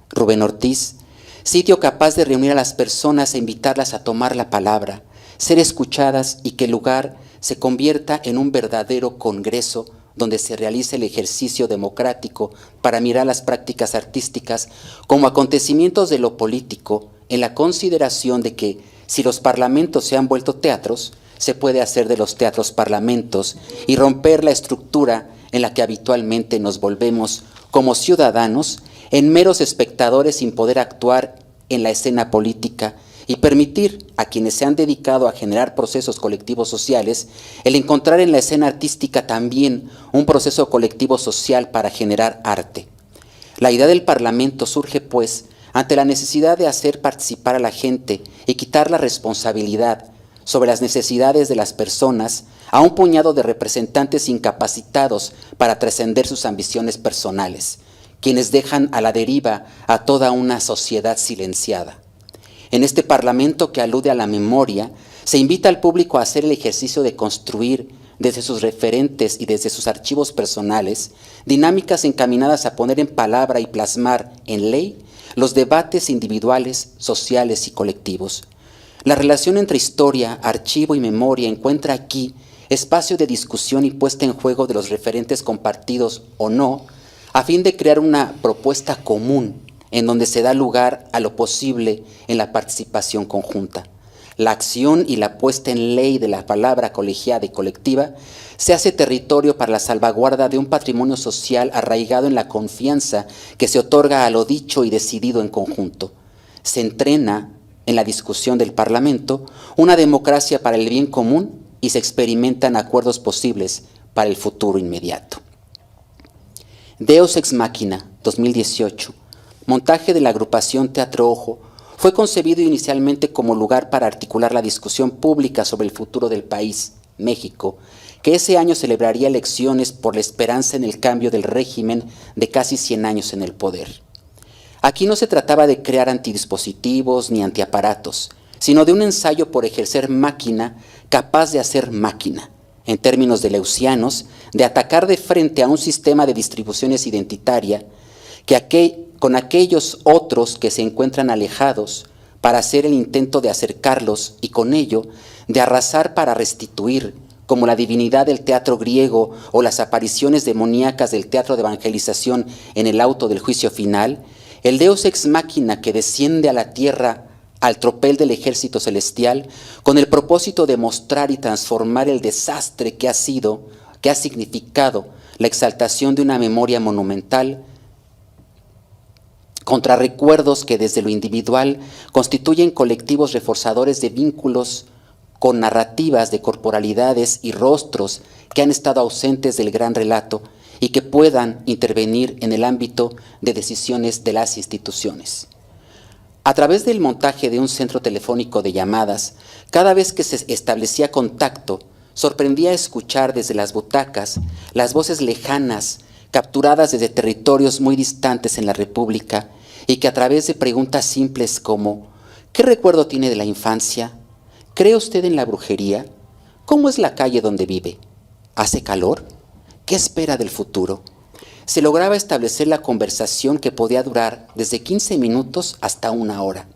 Rubén Ortiz, sitio capaz de reunir a las personas e invitarlas a tomar la palabra, ser escuchadas y que el lugar se convierta en un verdadero congreso donde se realice el ejercicio democrático para mirar las prácticas artísticas como acontecimientos de lo político, en la consideración de que si los parlamentos se han vuelto teatros, se puede hacer de los teatros parlamentos y romper la estructura en la que habitualmente nos volvemos como ciudadanos en meros espectadores sin poder actuar en la escena política y permitir a quienes se han dedicado a generar procesos colectivos sociales el encontrar en la escena artística también un proceso colectivo social para generar arte. La idea del Parlamento surge, pues, ante la necesidad de hacer participar a la gente y quitar la responsabilidad, sobre las necesidades de las personas a un puñado de representantes incapacitados para trascender sus ambiciones personales, quienes dejan a la deriva a toda una sociedad silenciada. En este Parlamento que alude a la memoria, se invita al público a hacer el ejercicio de construir desde sus referentes y desde sus archivos personales dinámicas encaminadas a poner en palabra y plasmar en ley los debates individuales, sociales y colectivos. La relación entre historia, archivo y memoria encuentra aquí espacio de discusión y puesta en juego de los referentes compartidos o no, a fin de crear una propuesta común en donde se da lugar a lo posible en la participación conjunta. La acción y la puesta en ley de la palabra colegiada y colectiva se hace territorio para la salvaguarda de un patrimonio social arraigado en la confianza que se otorga a lo dicho y decidido en conjunto. Se entrena en la discusión del Parlamento una democracia para el bien común y se experimentan acuerdos posibles para el futuro inmediato. Deus Ex Machina, 2018, montaje de la agrupación Teatro Ojo, fue concebido inicialmente como lugar para articular la discusión pública sobre el futuro del país, México, que ese año celebraría elecciones por la esperanza en el cambio del régimen de casi 100 años en el poder. Aquí no se trataba de crear antidispositivos ni antiaparatos, sino de un ensayo por ejercer máquina capaz de hacer máquina, en términos deleuzianos, de atacar de frente a un sistema de distribuciones identitaria con aquellos otros que se encuentran alejados para hacer el intento de acercarlos y con ello de arrasar para restituir, como la divinidad del teatro griego o las apariciones demoníacas del teatro de evangelización en el auto del juicio final, el Deus Ex Machina que desciende a la tierra al tropel del ejército celestial con el propósito de mostrar y transformar el desastre que ha significado la exaltación de una memoria monumental contra recuerdos que desde lo individual constituyen colectivos reforzadores de vínculos con narrativas de corporalidades y rostros que han estado ausentes del gran relato y que puedan intervenir en el ámbito de decisiones de las instituciones. A través del montaje de un centro telefónico de llamadas, cada vez que se establecía contacto, sorprendía escuchar desde las butacas las voces lejanas capturadas desde territorios muy distantes en la República y que a través de preguntas simples como ¿qué recuerdo tiene de la infancia? ¿Cree usted en la brujería? ¿Cómo es la calle donde vive? ¿Hace calor? ¿Qué espera del futuro? Se lograba establecer la conversación que podía durar desde 15 minutos hasta 1 hora.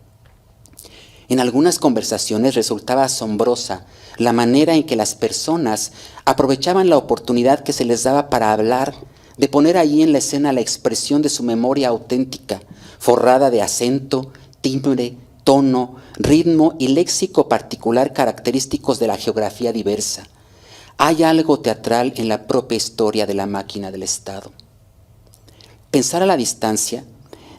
En algunas conversaciones resultaba asombrosa la manera en que las personas aprovechaban la oportunidad que se les daba para hablar, de poner allí en la escena la expresión de su memoria auténtica, forrada de acento, timbre, tono, ritmo y léxico particular característicos de la geografía diversa. Hay algo teatral en la propia historia de la máquina del Estado. Pensar a la distancia,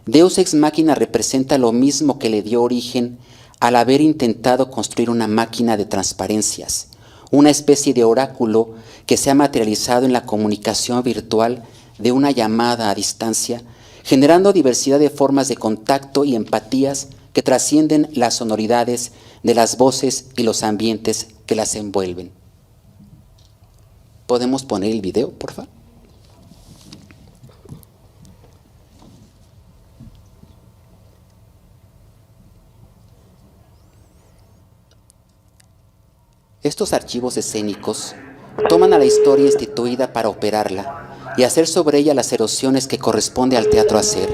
Deus Ex Machina representa lo mismo que le dio origen al haber intentado construir una máquina de transparencias, una especie de oráculo que se ha materializado en la comunicación virtual de una llamada a distancia, generando diversidad de formas de contacto y empatías que trascienden las sonoridades de las voces y los ambientes que las envuelven. ¿Podemos poner el video, por favor? Estos archivos escénicos toman a la historia instituida para operarla y hacer sobre ella las erosiones que corresponde al teatro hacer,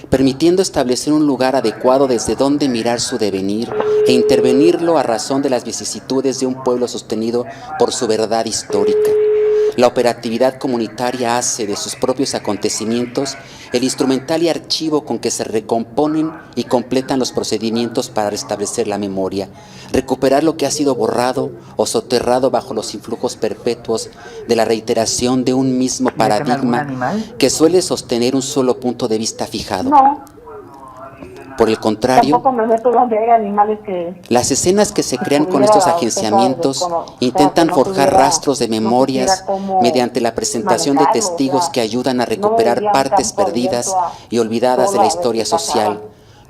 permitiendo establecer un lugar adecuado desde donde mirar su devenir e intervenirlo a razón de las vicisitudes de un pueblo sostenido por su verdad histórica. La operatividad comunitaria hace de sus propios acontecimientos el instrumental y archivo con que se recomponen y completan los procedimientos para restablecer la memoria, recuperar lo que ha sido borrado o soterrado bajo los influjos perpetuos de la reiteración de un mismo paradigma que suele sostener un solo punto de vista fijado. No. Por el contrario, Tampoco me meto donde hay animales que... las escenas que se crean con estos agenciamientos intentan forjar rastros de memorias mediante la presentación de testigos que ayudan a recuperar partes perdidas y olvidadas de la historia social,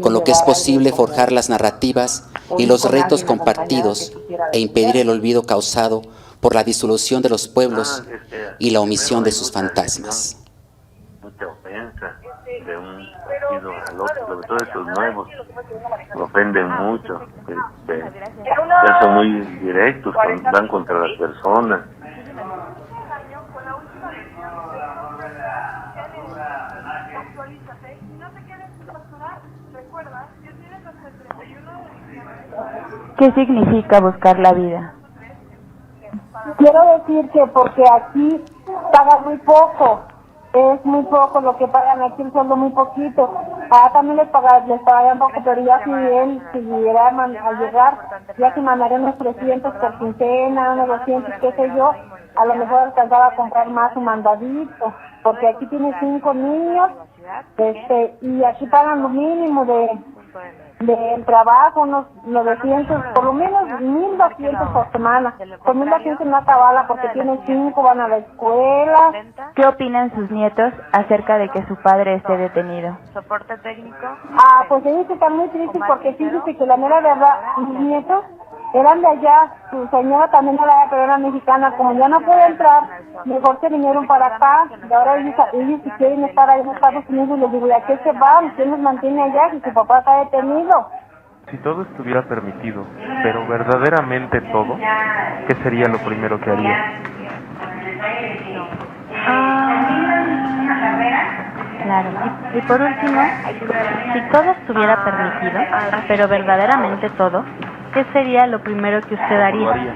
con lo que es posible forjar las narrativas y los retos compartidos e impedir el olvido causado por la disolución de los pueblos y la omisión de sus fantasmas. Mucha ofensa de un partido al otro, sobre todo estos nuevos, me ofenden mucho, ya son muy directos, van contra las personas. ¿Qué significa buscar la vida? Quiero decir que porque aquí pagan muy poco, es muy poco lo que pagan aquí, el sueldo muy poquito. También les pagarían poco, pero ya si él siguiera a llegar, ya si mandaría unos 300 por quincena, unos 200, qué sé yo, a lo mejor alcanzaba a comprar más un mandadito, porque aquí tiene 5 niños, y aquí pagan lo mínimo del trabajo, unos 900, por lo menos 1,200 por semana. Con 1,200 no acabala porque tiene 5, van a la escuela. ¿Qué opinan sus nietos acerca de que su padre esté detenido? Soporte técnico. Pues ellos están muy tristes porque fíjense que la mera verdad, mis nietos eran de allá, su señora también era de allá, pero era mexicana. Como ya no puede entrar, mejor se vinieron para acá, y ahora ellos si quieren estar ahí en Estados Unidos, les digo, ¿y a qué se van? ¿Quién los mantiene allá si su papá está detenido? Si todo estuviera permitido, pero verdaderamente todo, ¿qué sería lo primero que haría? Claro. Y por último, si todo estuviera permitido, pero verdaderamente todo, ¿qué sería lo primero que usted haría?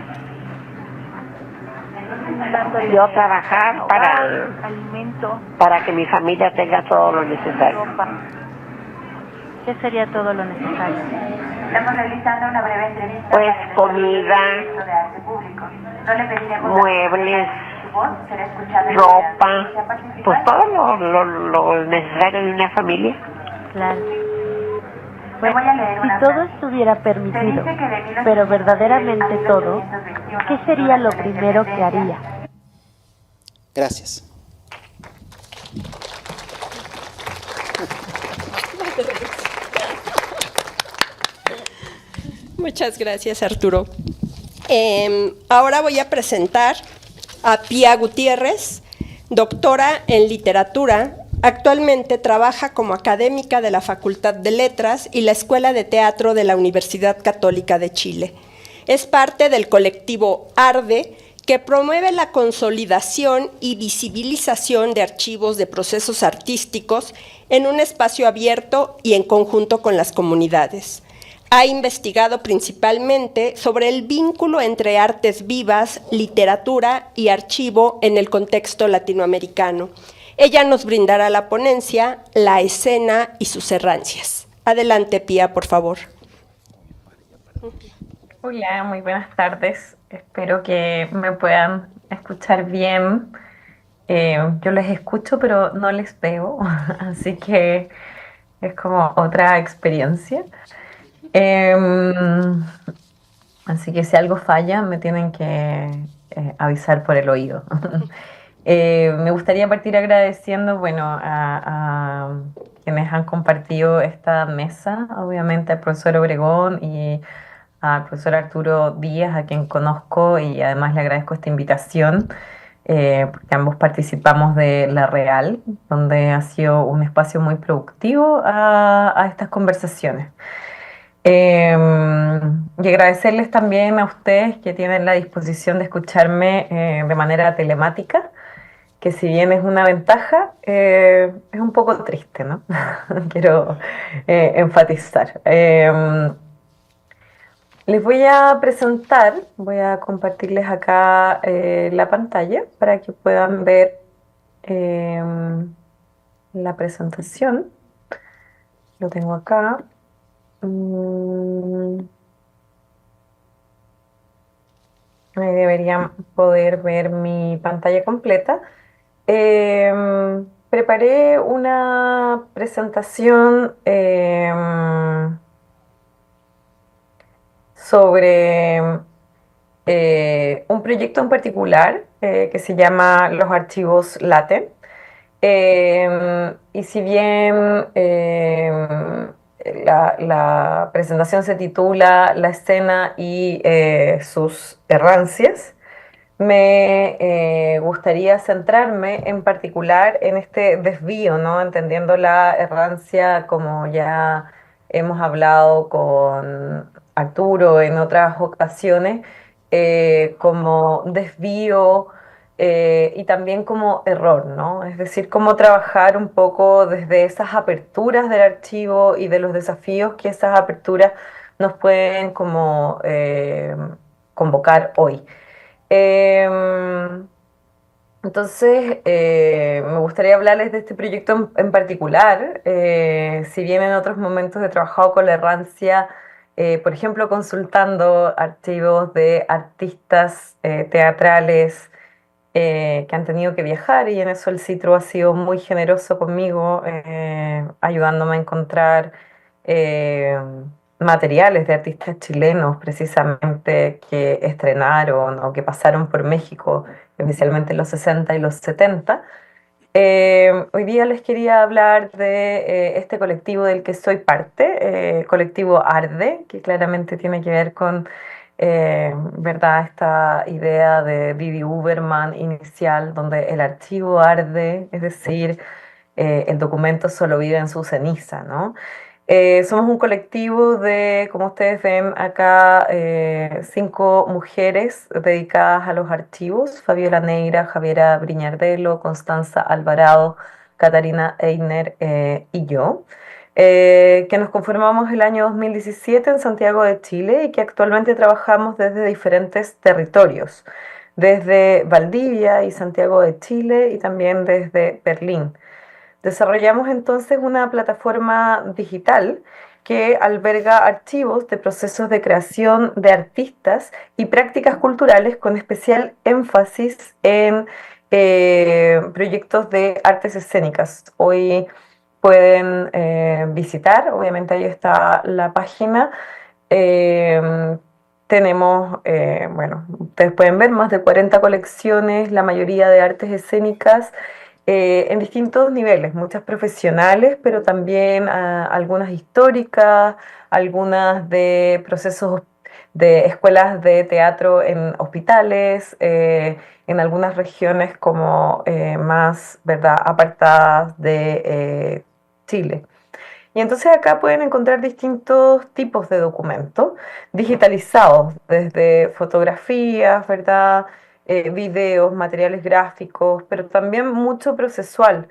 Yo trabajar para que mi familia tenga todo lo necesario. ¿Qué sería todo lo necesario? Estamos realizando una breve entrevista. Pues comida, muebles, ropa, pues todo lo necesario de una familia. Claro. Pues, si todo estuviera permitido, pero verdaderamente todo, ¿qué sería lo primero que haría? Gracias. Muchas gracias, Arturo. Ahora voy a presentar a Pía Gutiérrez, doctora en literatura. Actualmente trabaja como académica de la Facultad de Letras y la Escuela de Teatro de la Universidad Católica de Chile. Es parte del colectivo ARDE, que promueve la consolidación y visibilización de archivos de procesos artísticos en un espacio abierto y en conjunto con las comunidades. Ha investigado principalmente sobre el vínculo entre artes vivas, literatura y archivo en el contexto latinoamericano. Ella nos brindará la ponencia, la escena y sus errancias. Adelante, Pía, por favor. Hola, muy buenas tardes. Espero que me puedan escuchar bien. Yo les escucho, pero no les veo, así que es como otra experiencia. Así que si algo falla, me tienen que avisar por el oído. Me gustaría partir agradeciendo, bueno, a quienes han compartido esta mesa, obviamente al profesor Obregón y al profesor Arturo Díaz, a quien conozco, y además le agradezco esta invitación, porque ambos participamos de La Real, donde ha sido un espacio muy productivo a estas conversaciones. Y agradecerles también a ustedes que tienen la disposición de escucharme de manera telemática, que si bien es una ventaja, es un poco triste, ¿no? Quiero enfatizar. Les voy a presentar, voy a compartirles acá la pantalla para que puedan ver la presentación. Lo tengo acá. Ahí deberían poder ver mi pantalla completa. Preparé una presentación sobre un proyecto en particular que se llama Los Archivos LATE. Y si bien la presentación se titula La escena y sus errancias. Me gustaría centrarme en particular en este desvío, ¿no? Entendiendo la errancia como ya hemos hablado con Arturo en otras ocasiones, como desvío y también como error, ¿no? Es decir, cómo trabajar un poco desde esas aperturas del archivo y de los desafíos que esas aperturas nos pueden como convocar hoy. Em, me gustaría hablarles de este proyecto en particular. Si bien en otros momentos he trabajado con la errancia, por ejemplo, consultando archivos de artistas teatrales que han tenido que viajar, y en eso el Citro ha sido muy generoso conmigo, ayudándome a encontrar eh, materiales de artistas chilenos precisamente que estrenaron o que pasaron por México, especialmente en los 60 y los 70. Hoy día les quería hablar de este colectivo del que soy parte, colectivo Arde, que claramente tiene que ver con ¿verdad? Esta idea de Vivi Uberman inicial, donde el archivo arde, es decir, el documento solo vive en su ceniza, ¿no? Somos un colectivo de, como ustedes ven acá, 5 mujeres dedicadas a los archivos: Fabiola Neira, Javiera Briñardelo, Constanza Alvarado, Catarina Einer y yo, que nos conformamos el año 2017 en Santiago de Chile y que actualmente trabajamos desde diferentes territorios, desde Valdivia y Santiago de Chile y también desde Berlín. Desarrollamos entonces una plataforma digital que alberga archivos de procesos de creación de artistas y prácticas culturales, con especial énfasis en proyectos de artes escénicas. Hoy pueden visitar, obviamente ahí está la página. Eh, bueno, ustedes pueden ver más de 40 colecciones, la mayoría de artes escénicas en distintos niveles, muchas profesionales, pero también algunas históricas, algunas de procesos de escuelas de teatro en hospitales, en algunas regiones como más, ¿verdad?, apartadas de Chile. Y entonces acá pueden encontrar distintos tipos de documentos digitalizados, desde fotografías, ¿verdad? Videos, materiales gráficos, pero también mucho procesual,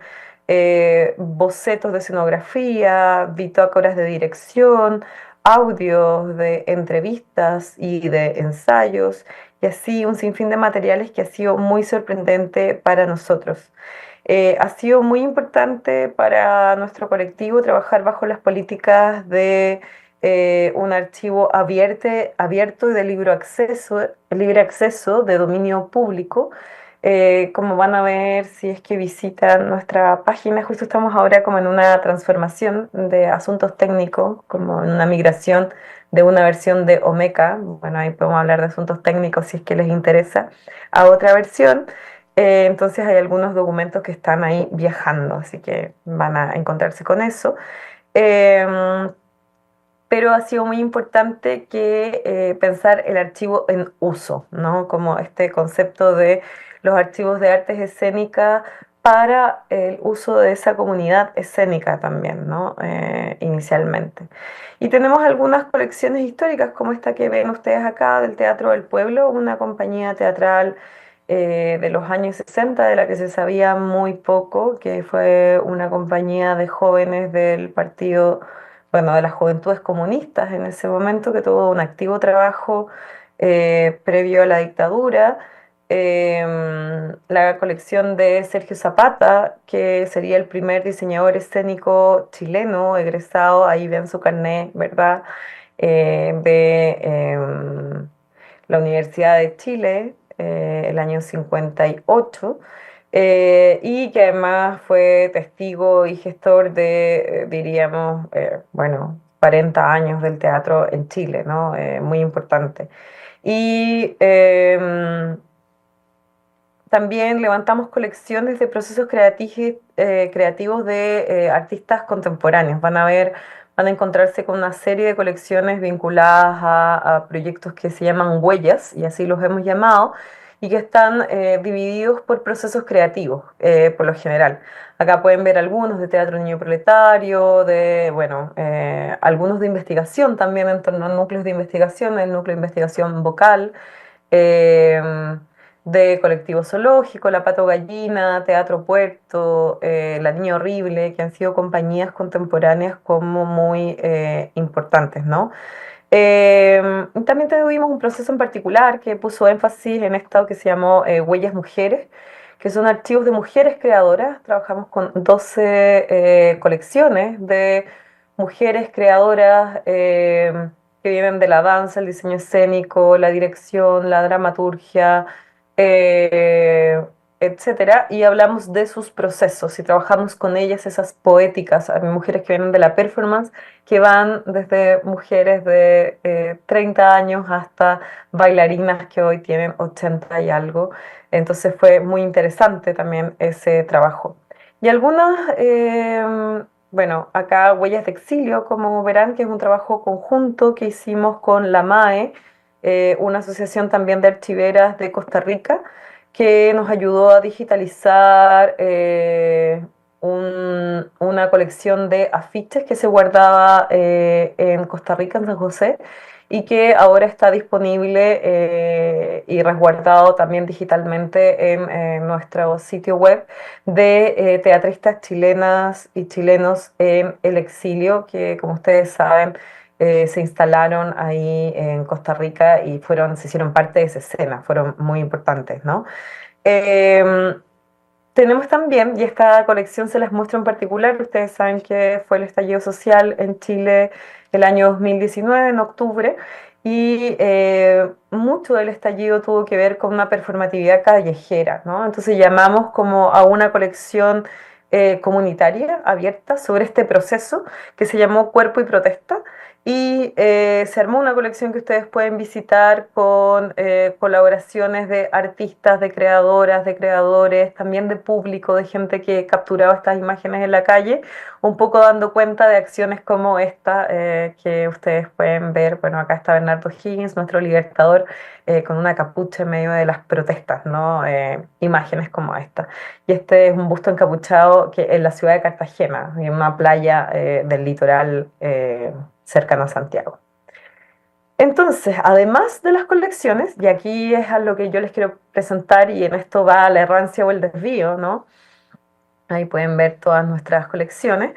bocetos de escenografía, bitácoras de dirección, audios de entrevistas y de ensayos, y así un sinfín de materiales que ha sido muy sorprendente para nosotros. Ha sido muy importante para nuestro colectivo trabajar bajo las políticas de un archivo abierto y de libre acceso de dominio público. Como van a ver si es que visitan nuestra página, justo estamos ahora como en una transformación de asuntos técnicos, como en una migración de una versión de Omeca. Bueno, ahí podemos hablar de asuntos técnicos si es que les interesa, a otra versión. Entonces hay algunos documentos que están ahí viajando, así que van a encontrarse con eso. Em, pero ha sido muy importante que pensar el archivo en uso, ¿no? Como este concepto de los archivos de artes escénicas para el uso de esa comunidad escénica también, ¿no? Inicialmente. Y tenemos algunas colecciones históricas, como esta que ven ustedes acá, del Teatro del Pueblo, una compañía teatral de los años 60, de la que se sabía muy poco, que fue una compañía de jóvenes del partido, bueno, de las Juventudes Comunistas en ese momento, que tuvo un activo trabajo previo a la dictadura. La colección de Sergio Zapata, que sería el primer diseñador escénico chileno egresado, ahí ven su carnet, ¿verdad? De la Universidad de Chile, el año 58, y que además fue testigo y gestor de, diríamos, bueno, 40 años del teatro en Chile, ¿no? Muy importante. Y también levantamos colecciones de procesos creativos de artistas contemporáneos. Van a ver van a encontrarse con una serie de colecciones vinculadas a proyectos que se llaman huellas, y así los hemos llamado, y que están divididos por procesos creativos, por lo general. Acá pueden ver algunos de Teatro Niño Proletario, de, bueno, algunos de investigación también en torno a núcleos de investigación, el núcleo de investigación vocal, eh, de Colectivo Zoológico, La Pato Gallina, Teatro Puerto, La Niña Horrible, que han sido compañías contemporáneas como muy importantes, ¿no? También tuvimos un proceso en particular que puso énfasis en esto que se llamó Huellas Mujeres, que son archivos de mujeres creadoras. Trabajamos con 12 colecciones de mujeres creadoras que vienen de la danza, el diseño escénico, la dirección, la dramaturgia, eh, etcétera, y hablamos de sus procesos y trabajamos con ellas esas poéticas. Hay mujeres que vienen de la performance, que van desde mujeres de 30 años hasta bailarinas que hoy tienen 80 y algo. Entonces fue muy interesante también ese trabajo. Y algunas, bueno, acá Huellas de Exilio, como verán, que es un trabajo conjunto que hicimos con la MAE, una asociación también de archiveras de Costa Rica, que nos ayudó a digitalizar una colección de afiches que se guardaba en Costa Rica, en San José, y que ahora está disponible y resguardado también digitalmente en nuestro sitio web de teatristas chilenas y chilenos en el exilio, que como ustedes saben, se instalaron ahí en Costa Rica y se hicieron parte de esa escena, fueron muy importantes, ¿no? Em, Tenemos también, y esta colección se las muestro en particular, ustedes saben que fue el estallido social en Chile el año 2019, en octubre, y mucho del estallido tuvo que ver con una performatividad callejera, ¿no? Entonces llamamos como a una colección comunitaria abierta sobre este proceso que se llamó Cuerpo y Protesta, y se armó una colección que ustedes pueden visitar con colaboraciones de artistas, de creadoras, de creadores, también de público, de gente que capturaba estas imágenes en la calle, un poco dando cuenta de acciones como esta que ustedes pueden ver. Bueno, acá está Bernardo Higgins, nuestro libertador, con una capucha en medio de las protestas, ¿no? Imágenes como esta. Y este es un busto encapuchado que en la ciudad de Cartagena, en una playa del litoral cercano a Santiago. Entonces, además de las colecciones, y aquí es a lo que yo les quiero presentar, y en esto va la errancia o el desvío, ¿no? Ahí pueden ver todas nuestras colecciones.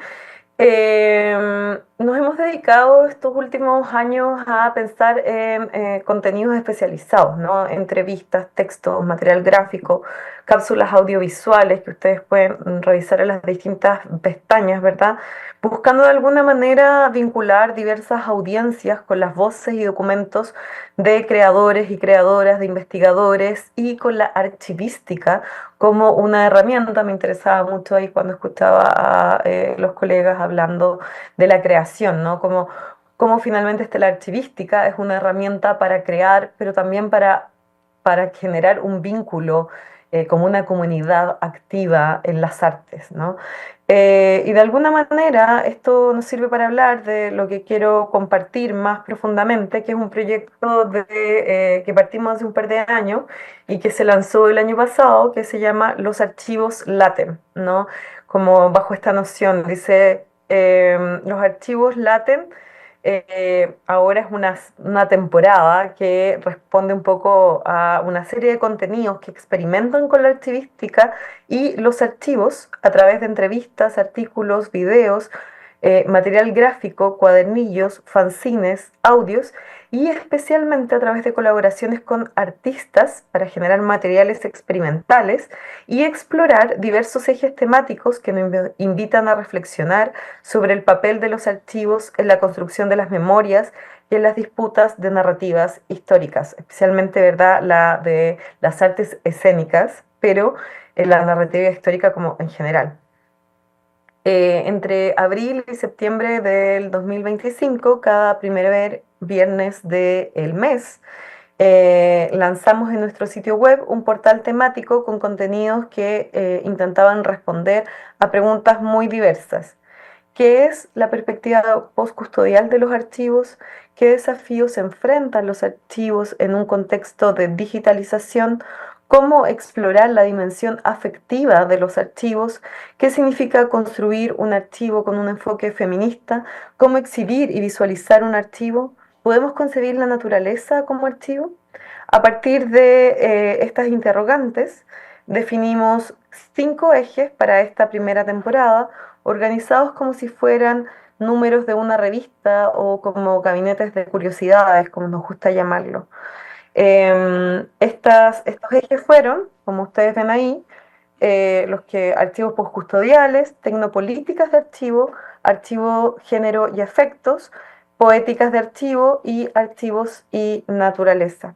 Nos hemos dedicado estos últimos años a pensar en contenidos especializados, ¿no? Entrevistas, textos, material gráfico, cápsulas audiovisuales que ustedes pueden revisar en las distintas pestañas, ¿verdad? Buscando de alguna manera vincular diversas audiencias con las voces y documentos de creadores y creadoras, de investigadores, y con la archivística como una herramienta. Me interesaba mucho ahí cuando escuchaba a los colegas hablando de la creación, ¿no? Como finalmente la archivística es una herramienta para crear, pero también para generar un vínculo como una comunidad activa en las artes, ¿no? Y de alguna manera esto nos sirve para hablar de lo que quiero compartir más profundamente, que es un proyecto que partimos hace un par de años y que se lanzó el año pasado, que se llama Los Archivos Laten, ¿no? Como bajo esta noción, dice, los archivos laten. Ahora es una temporada que responde un poco a una serie de contenidos que experimentan con la archivística y los archivos a través de entrevistas, artículos, videos, material gráfico, cuadernillos, fanzines, audios, y especialmente a través de colaboraciones con artistas para generar materiales experimentales y explorar diversos ejes temáticos que nos invitan a reflexionar sobre el papel de los archivos en la construcción de las memorias y en las disputas de narrativas históricas, especialmente, ¿verdad?, la de las artes escénicas, pero en la narrativa histórica como en general. Entre abril y septiembre del 2025, cada primer viernes del mes, lanzamos en nuestro sitio web un portal temático con contenidos que intentaban responder a preguntas muy diversas. ¿Qué es la perspectiva postcustodial de los archivos? ¿Qué desafíos enfrentan los archivos en un contexto de digitalización? ¿Cómo explorar la dimensión afectiva de los archivos? ¿Qué significa construir un archivo con un enfoque feminista? ¿Cómo exhibir y visualizar un archivo? ¿Podemos concebir la naturaleza como archivo? A partir de estas interrogantes, definimos 5 ejes para esta primera temporada, organizados como si fueran números de una revista o como gabinetes de curiosidades, como nos gusta llamarlo. Estos ejes fueron, como ustedes ven ahí, archivos postcustodiales, tecnopolíticas de archivo, archivo, género y afectos, poéticas de archivo y archivos y naturaleza.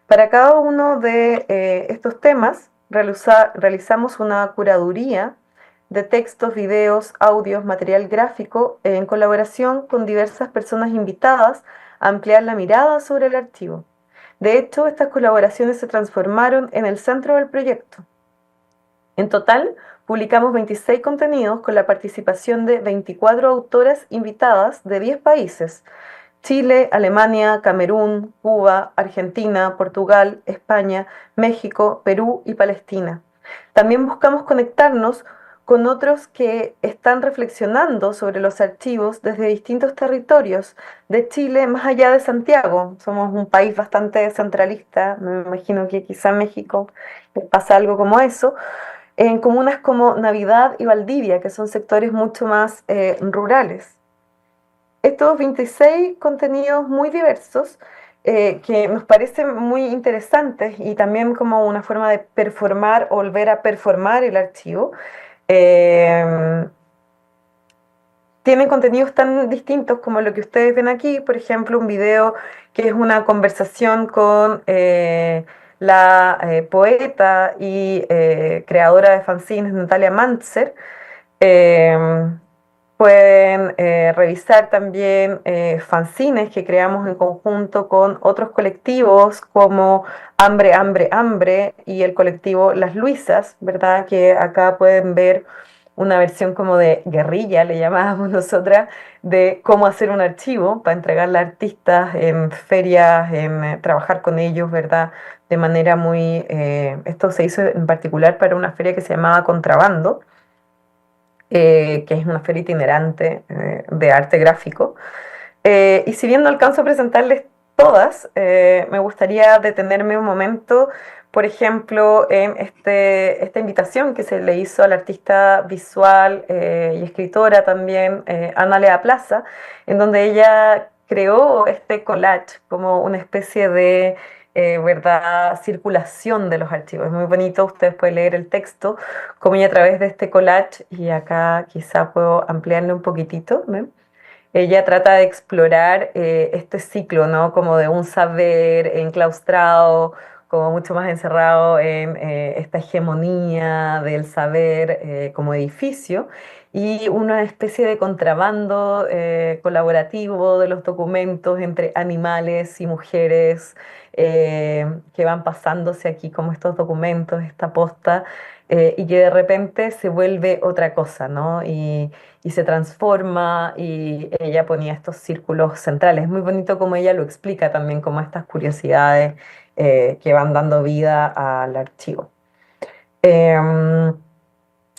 Para cada uno de estos temas realizamos una curaduría de textos, videos, audios, material gráfico en colaboración con diversas personas invitadas a ampliar la mirada sobre el archivo. De hecho, estas colaboraciones se transformaron en el centro del proyecto. En total, publicamos 26 contenidos con la participación de 24 autoras invitadas de 10 países: Chile, Alemania, Camerún, Cuba, Argentina, Portugal, España, México, Perú y Palestina. También buscamos conectarnos con otros que están reflexionando sobre los archivos desde distintos territorios de Chile, más allá de Santiago. Somos un país bastante centralista, me imagino que quizá en México pasa algo como eso, en comunas como Navidad y Valdivia, que son sectores mucho más rurales. Estos 26 contenidos muy diversos que nos parecen muy interesantes y también como una forma de performar o volver a performar el archivo, tienen contenidos tan distintos como lo que ustedes ven aquí. Por ejemplo, un video que es una conversación con la poeta y creadora de fanzines Natalia Mantzer. Pueden revisar también fanzines que creamos en conjunto con otros colectivos como Hambre, Hambre, Hambre y el colectivo Las Luisas, ¿verdad? Que acá pueden ver una versión como de guerrilla, le llamábamos nosotras, de cómo hacer un archivo para entregarle a artistas en ferias, en trabajar con ellos, ¿verdad? De manera muy... esto se hizo en particular para una feria que se llamaba Contrabando, que es una feria itinerante de arte gráfico. Y si bien no alcanzo a presentarles todas, me gustaría detenerme un momento, por ejemplo, en esta invitación que se le hizo a la artista visual y escritora también, Ana Lea Plaza, en donde ella creó este collage como una especie de ¿verdad? Circulación de los archivos. Es muy bonito, ustedes pueden leer el texto, como ella a través de este collage, y acá quizá puedo ampliarle un poquitito, ¿ven? Ella trata de explorar este ciclo, ¿no? Como de un saber enclaustrado, como mucho más encerrado en esta hegemonía del saber como edificio, y una especie de contrabando colaborativo de los documentos entre animales y mujeres que van pasándose aquí como estos documentos, esta posta, y que de repente se vuelve otra cosa, ¿no? Y se transforma, y ella ponía estos círculos centrales. Es muy bonito como ella lo explica también, como estas curiosidades que van dando vida al archivo.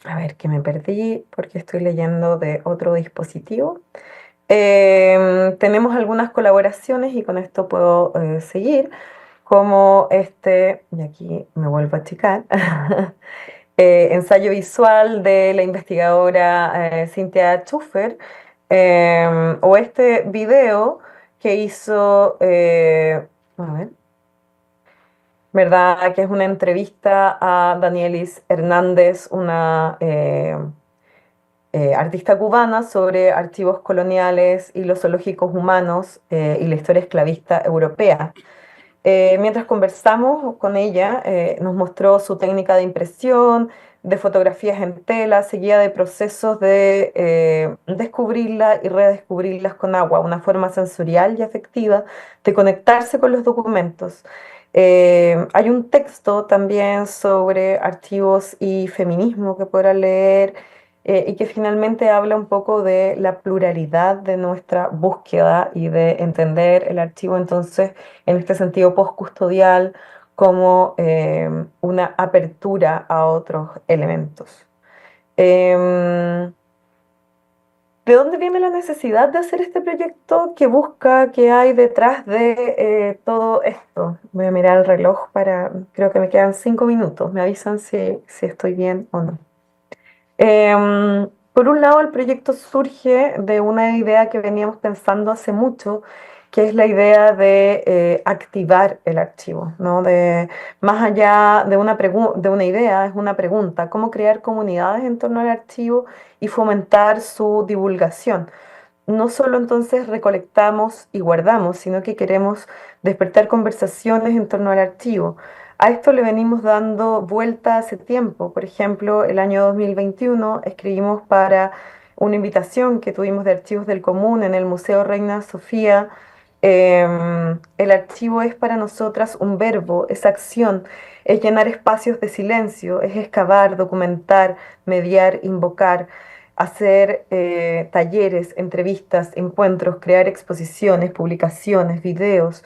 A ver, que me perdí porque estoy leyendo de otro dispositivo. Tenemos algunas colaboraciones y con esto puedo seguir, como y aquí me vuelvo a achicar, ensayo visual de la investigadora Cynthia Schuffer, o este video que hizo, a ver, ¿verdad? Que es una entrevista a Danielis Hernández, una artista cubana, sobre archivos coloniales y los zoológicos humanos y la historia esclavista europea. Mientras conversamos con ella, nos mostró su técnica de impresión, de fotografías en tela, seguida de procesos de descubrirlas y redescubrirlas con agua, una forma sensorial y afectiva de conectarse con los documentos. Hay un texto también sobre archivos y feminismo que podrán leer y que finalmente habla un poco de la pluralidad de nuestra búsqueda y de entender el archivo entonces en este sentido postcustodial como una apertura a otros elementos. Em, ¿De dónde viene la necesidad de hacer este proyecto? ¿Qué busca? ¿Qué hay detrás de todo esto? Voy a mirar el reloj creo que me quedan 5 minutos. Me avisan si estoy bien o no. Por un lado, el proyecto surge de una idea que veníamos pensando hace mucho, que es la idea de activar el archivo, ¿no? Más allá de de una idea, es una pregunta, ¿cómo crear comunidades en torno al archivo y fomentar su divulgación? No solo entonces recolectamos y guardamos, sino que queremos despertar conversaciones en torno al archivo. A esto le venimos dando vuelta hace tiempo. Por ejemplo, el año 2021 escribimos para una invitación que tuvimos de Archivos del Común en el Museo Reina Sofía. El archivo es para nosotras un verbo, es acción, es llenar espacios de silencio, es excavar, documentar, mediar, invocar, hacer talleres, entrevistas, encuentros, crear exposiciones, publicaciones, videos.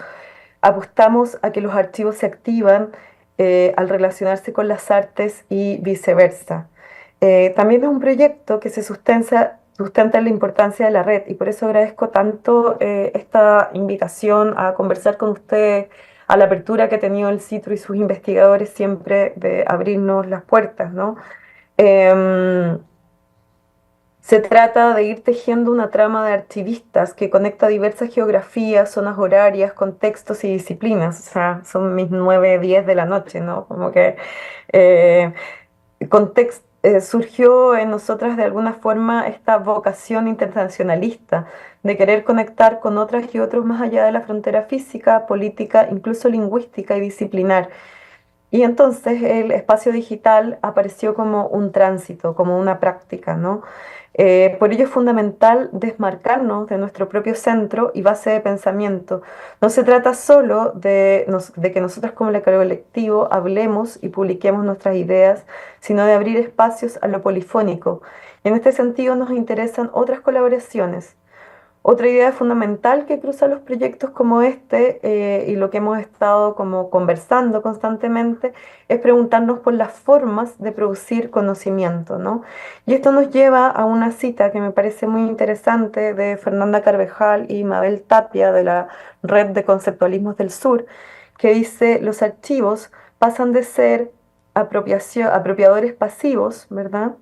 Apostamos a que los archivos se activan al relacionarse con las artes y viceversa. También es un proyecto que se sustenta en la importancia de la red y por eso agradezco tanto esta invitación a conversar con ustedes, a la apertura que ha tenido el CITRO y sus investigadores siempre de abrirnos las puertas, ¿no? Se trata de ir tejiendo una trama de archivistas que conecta diversas geografías, zonas horarias, contextos y disciplinas. O sea, son mis 9, 10 de la noche, ¿no? Como que eh, surgió en nosotras de alguna forma esta vocación internacionalista de querer conectar con otras y otros más allá de la frontera física, política, incluso lingüística y disciplinar. Y entonces el espacio digital apareció como un tránsito, como una práctica, ¿no? Por ello es fundamental desmarcarnos de nuestro propio centro y base de pensamiento. No se trata solo de que nosotros como el colectivo hablemos y publiquemos nuestras ideas, sino de abrir espacios a lo polifónico. Y en este sentido nos interesan otras colaboraciones. Otra idea fundamental que cruza los proyectos como este y lo que hemos estado como conversando constantemente es preguntarnos por las formas de producir conocimiento, ¿no? Y esto nos lleva a una cita que me parece muy interesante de Fernanda Carvajal y Mabel Tapia de la Red de Conceptualismos del Sur, que dice: los archivos pasan de ser apropiadores pasivos, ¿verdad?,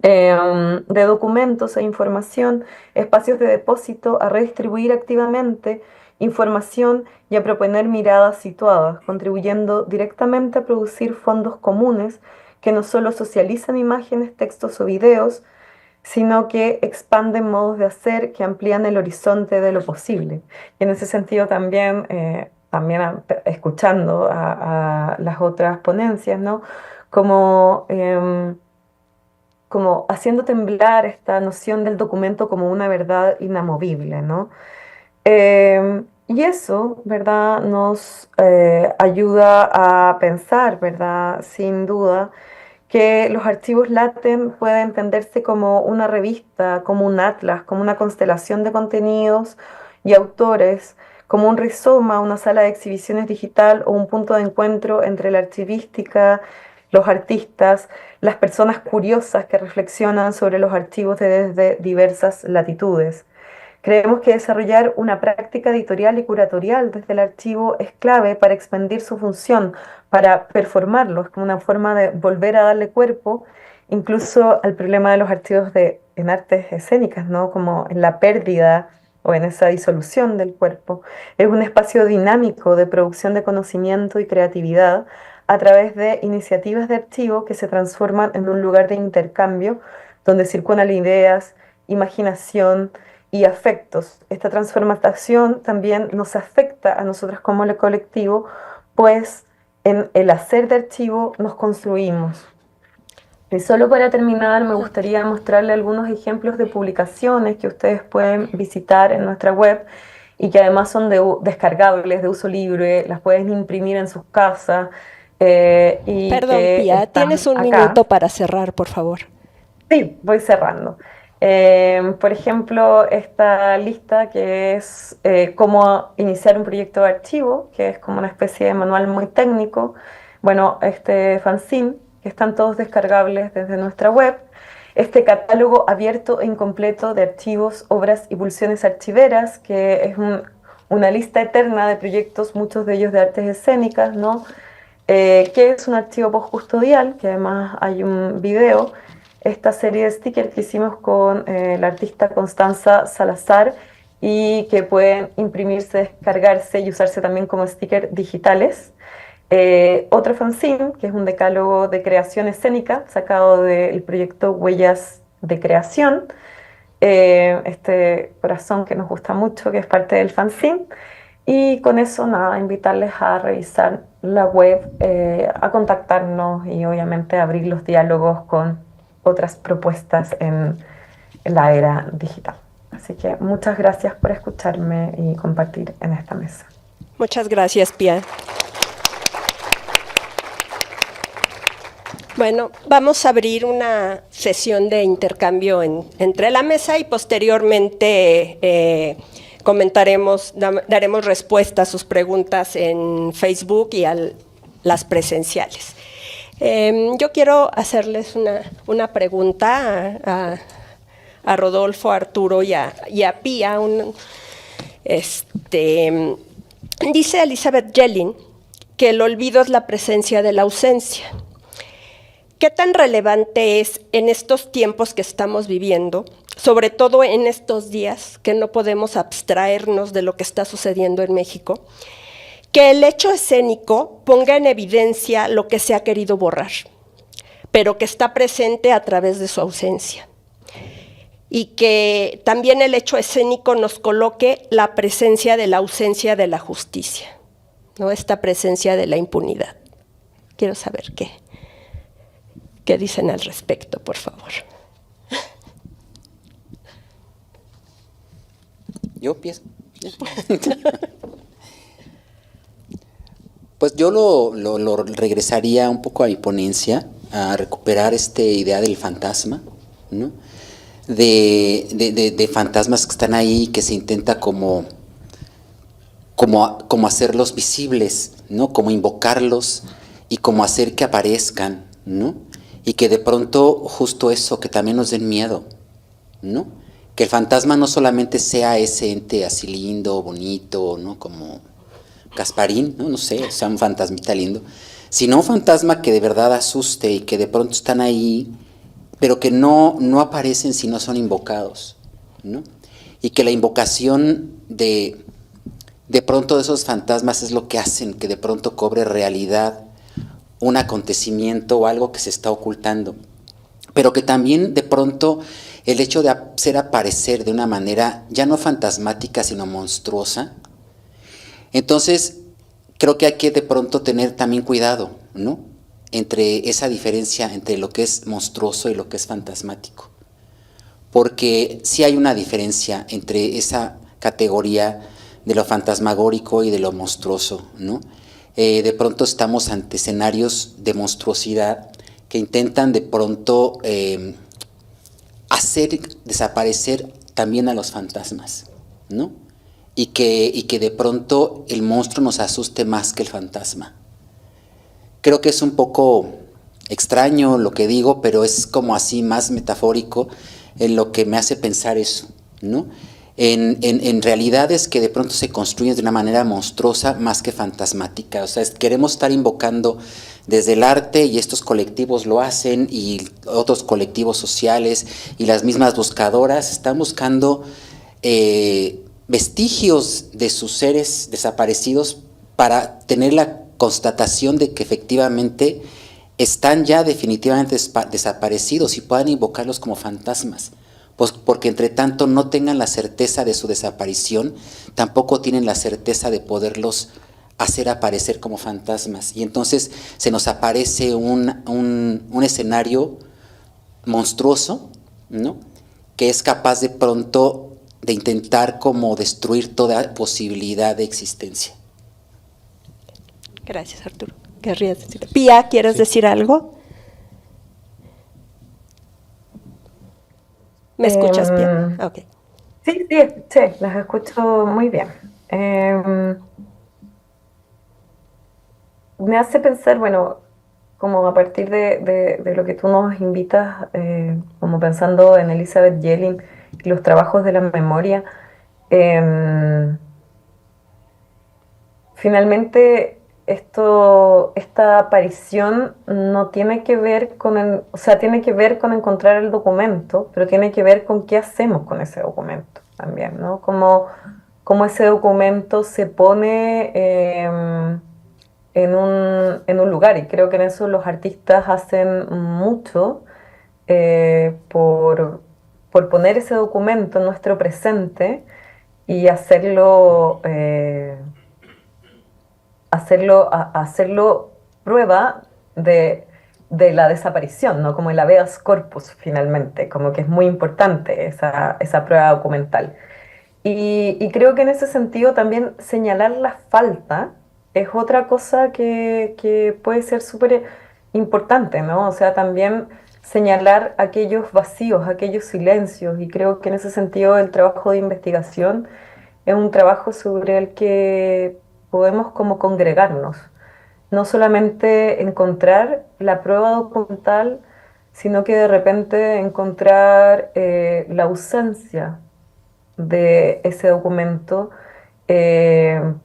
de documentos e información, espacios de depósito, a redistribuir activamente información y a proponer miradas situadas, contribuyendo directamente a producir fondos comunes que no solo socializan imágenes, textos o videos, sino que expanden modos de hacer que amplían el horizonte de lo posible. Y en ese sentido también, escuchando a las otras ponencias, ¿no?, como haciendo temblar esta noción del documento como una verdad inamovible, ¿no? Y eso, ¿verdad?, nos ayuda a pensar, ¿verdad?, sin duda, que los archivos LATEM pueden entenderse como una revista, como un atlas, como una constelación de contenidos y autores, como un rizoma, una sala de exhibiciones digital o un punto de encuentro entre la archivística, los artistas, las personas curiosas que reflexionan sobre los archivos desde diversas latitudes. Creemos que desarrollar una práctica editorial y curatorial desde el archivo es clave para expandir su función, para performarlo, es como una forma de volver a darle cuerpo incluso al problema de los archivos en artes escénicas, ¿no?, como en la pérdida o en esa disolución del cuerpo. Es un espacio dinámico de producción de conocimiento y creatividad a través de iniciativas de archivo que se transforman en un lugar de intercambio donde circulan ideas, imaginación y afectos. Esta transformación también nos afecta a nosotros como el colectivo, pues en el hacer de archivo nos construimos. Y solo para terminar, me gustaría mostrarle algunos ejemplos de publicaciones que ustedes pueden visitar en nuestra web y que además son descargables, de uso libre, las pueden imprimir en sus casas. Perdón, Pía, tienes un minuto para cerrar, por favor. Sí, voy cerrando. Por ejemplo, esta lista que es cómo iniciar un proyecto de archivo, que es como una especie de manual muy técnico. Bueno, este fanzine, que están todos descargables desde nuestra web. Este catálogo abierto e incompleto de archivos, obras y pulsiones archiveras, que es una lista eterna de proyectos, muchos de ellos de artes escénicas, ¿no? Que es un archivo postcustodial, que además hay un video. Esta serie de stickers que hicimos con la artista Constanza Salazar y que pueden imprimirse, descargarse y usarse también como stickers digitales. Otro fanzine, que es un decálogo de creación escénica, sacado del proyecto Huellas de Creación. Este corazón que nos gusta mucho, que es parte del fanzine. Y con eso, nada, invitarles a revisar la web, a contactarnos y obviamente abrir los diálogos con otras propuestas en la era digital. Así que muchas gracias por escucharme y compartir en esta mesa. Muchas gracias, Pia. Bueno, vamos a abrir una sesión de intercambio entre la mesa y posteriormente daremos respuesta a sus preguntas en Facebook y a las presenciales. Yo quiero hacerles una pregunta a Rodolfo, a Arturo y a Pia. Dice Elizabeth Yellin que el olvido es la presencia de la ausencia. ¿Qué tan relevante es en estos tiempos que estamos viviendo, sobre todo en estos días que no podemos abstraernos de lo que está sucediendo en México, que el hecho escénico ponga en evidencia lo que se ha querido borrar, pero que está presente a través de su ausencia? Y que también el hecho escénico nos coloque la presencia de la ausencia de la justicia, ¿no? Esta presencia de la impunidad. Quiero saber qué dicen al respecto, por favor. ¿Yo empiezo? Pues yo lo regresaría un poco a mi ponencia, a recuperar esta idea del fantasma, ¿no? De fantasmas que están ahí, que se intenta como hacerlos visibles, ¿no? Como invocarlos y como hacer que aparezcan, ¿no? Y que de pronto justo eso, que también nos den miedo, ¿no? Que el fantasma no solamente sea ese ente así lindo, bonito, ¿no? Como Gasparín, ¿no? No sé, sea un fantasmita lindo, sino un fantasma que de verdad asuste y que de pronto están ahí, pero que no aparecen si no son invocados, ¿no? Y que la invocación de pronto de esos fantasmas es lo que hacen que de pronto cobre realidad un acontecimiento o algo que se está ocultando, pero que también de pronto el hecho de hacer aparecer de una manera ya no fantasmática sino monstruosa. Entonces creo que hay que de pronto tener también cuidado, ¿no? Entre esa diferencia entre lo que es monstruoso y lo que es fantasmático, porque sí hay una diferencia entre esa categoría de lo fantasmagórico y de lo monstruoso, ¿no? De pronto estamos ante escenarios de monstruosidad que intentan de pronto hacer desaparecer también a los fantasmas, ¿no? Y que de pronto el monstruo nos asuste más que el fantasma. Creo que es un poco extraño lo que digo, pero es como así más metafórico en lo que me hace pensar eso, ¿no? En realidades que de pronto se construyen de una manera monstruosa más que fantasmática. O sea, queremos estar invocando desde el arte, y estos colectivos lo hacen, y otros colectivos sociales, y las mismas buscadoras están buscando vestigios de sus seres desaparecidos para tener la constatación de que efectivamente están ya definitivamente desaparecidos y puedan invocarlos como fantasmas. Pues porque entre tanto no tengan la certeza de su desaparición, tampoco tienen la certeza de poderlos hacer aparecer como fantasmas. Y entonces se nos aparece un escenario monstruoso, ¿no? Que es capaz de pronto de intentar como destruir toda posibilidad de existencia. Gracias, Arturo. ¿Querrías decir? Pia, ¿quieres decir algo? ¿Me escuchas bien? Okay. Sí, las escucho muy bien. Me hace pensar, bueno, como a partir de lo que tú nos invitas, como pensando en Elizabeth Yellin y los trabajos de la memoria, finalmente esta aparición no tiene que ver o sea, tiene que ver con encontrar el documento, pero tiene que ver con qué hacemos con ese documento también, ¿no? Cómo ese documento se pone en un lugar, y creo que en eso los artistas hacen mucho por poner ese documento en nuestro presente y hacerlo prueba de la desaparición, ¿no? Como el habeas corpus finalmente, como que es muy importante esa prueba documental. Y creo que en ese sentido también señalar la falta es otra cosa que puede ser súper importante, ¿no? O sea, también señalar aquellos vacíos, aquellos silencios, y creo que en ese sentido el trabajo de investigación es un trabajo sobre el que podemos como congregarnos, no solamente encontrar la prueba documental, sino que de repente encontrar la ausencia de ese documento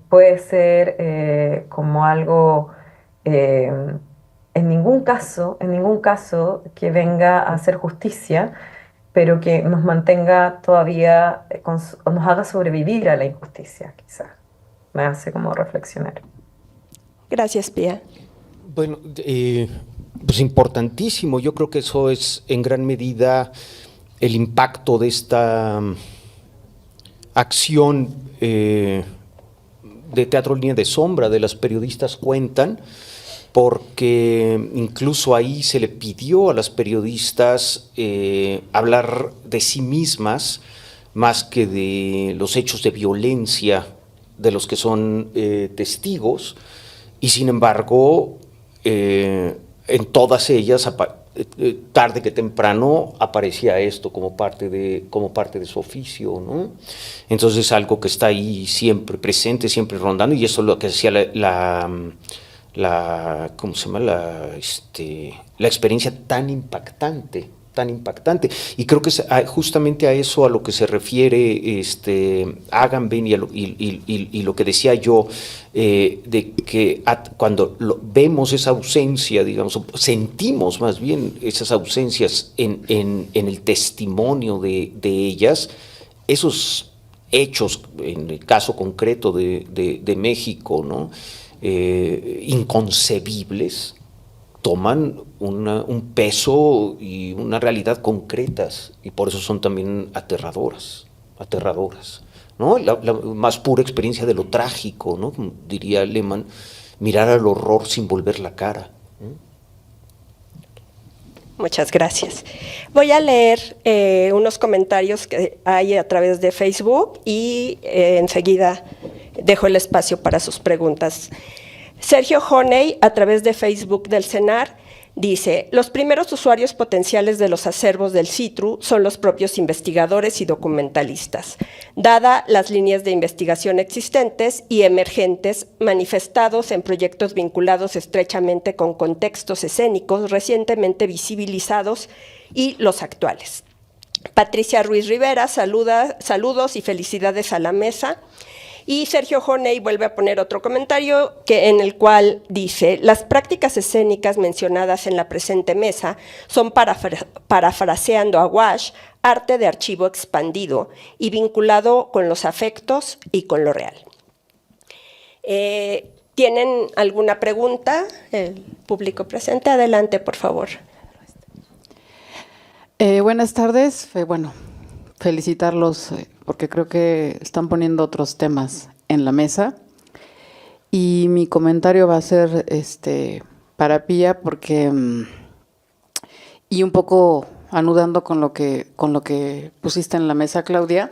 puede ser como algo en ningún caso que venga a hacer justicia, pero que nos mantenga todavía, o nos haga sobrevivir a la injusticia, quizás. Me hace como reflexionar. Gracias, Pía. Bueno, pues importantísimo. Yo creo que eso es en gran medida el impacto de esta acción de teatro en línea de sombra de las periodistas cuentan, porque incluso ahí se le pidió a las periodistas hablar de sí mismas más que de los hechos de violencia de los que son testigos, y sin embargo en todas ellas tarde que temprano aparecía esto como parte de su oficio, ¿no? Entonces es algo que está ahí siempre presente, siempre rondando, y eso es lo que decía ¿cómo se llama? La experiencia tan impactante. Y creo que es justamente a eso a lo que se refiere Agamben y lo que decía yo, de que cuando vemos esa ausencia, digamos, sentimos más bien esas ausencias en el testimonio de ellas, esos hechos, en el caso concreto de México, ¿no? Inconcebibles, toman un peso y una realidad concretas, y por eso son también aterradoras, ¿no? La más pura experiencia de lo trágico, ¿no? Como diría Lehmann, mirar al horror sin volver la cara. Muchas gracias. Voy a leer unos comentarios que hay a través de Facebook y enseguida dejo el espacio para sus preguntas. Sergio Honey, a través de Facebook del CENAR, dice: los primeros usuarios potenciales de los acervos del CITRU son los propios investigadores y documentalistas, dada las líneas de investigación existentes y emergentes manifestados en proyectos vinculados estrechamente con contextos escénicos recientemente visibilizados y los actuales. Patricia Ruiz Rivera, saludos y felicidades a la mesa. Y Sergio Honey vuelve a poner otro comentario en el cual dice: las prácticas escénicas mencionadas en la presente mesa son, parafraseando a Wash, arte de archivo expandido y vinculado con los afectos y con lo real. ¿Tienen alguna pregunta? El público presente, adelante, por favor. Buenas tardes. Bueno, felicitarlos porque creo que están poniendo otros temas en la mesa. Y mi comentario va a ser para Pía, porque y un poco anudando con lo que pusiste en la mesa, Claudia,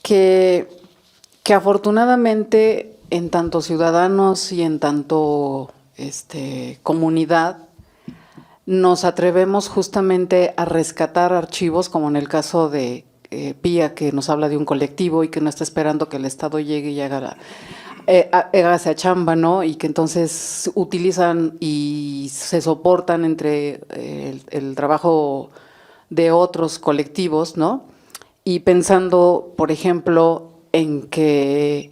que afortunadamente en tanto ciudadanos y en tanto comunidad nos atrevemos justamente a rescatar archivos, como en el caso de Pía, que nos habla de un colectivo y que no está esperando que el Estado llegue y haga esa chamba, ¿no? Y que entonces utilizan y se soportan entre el trabajo de otros colectivos, ¿no? Y pensando, por ejemplo, en que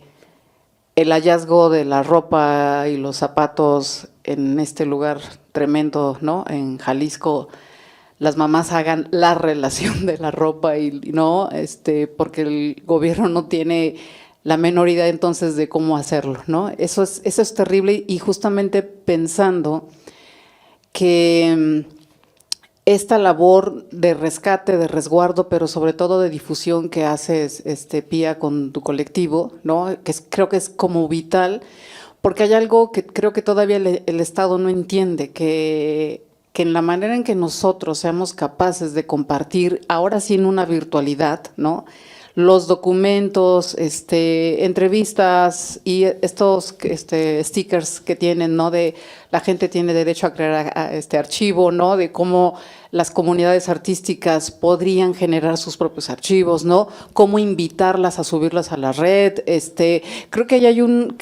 el hallazgo de la ropa y los zapatos en este lugar tremendo, ¿no? En Jalisco, las mamás hagan la relación de la ropa y no, porque el gobierno no tiene la menor idea entonces de cómo hacerlo, ¿no? Eso es terrible, y justamente pensando que esta labor de rescate, de resguardo, pero sobre todo de difusión que haces, Pía, con tu colectivo, ¿no? Creo que es como vital, porque hay algo que creo que todavía el Estado no entiende, que en la manera en que nosotros seamos capaces de compartir, ahora sí en una virtualidad, ¿no?, los documentos, entrevistas y estos stickers que tienen, ¿no?, de la gente tiene derecho a crear este archivo, ¿no?, de cómo las comunidades artísticas podrían generar sus propios archivos, ¿no?, cómo invitarlas a subirlas a la red. Creo que ahí hay un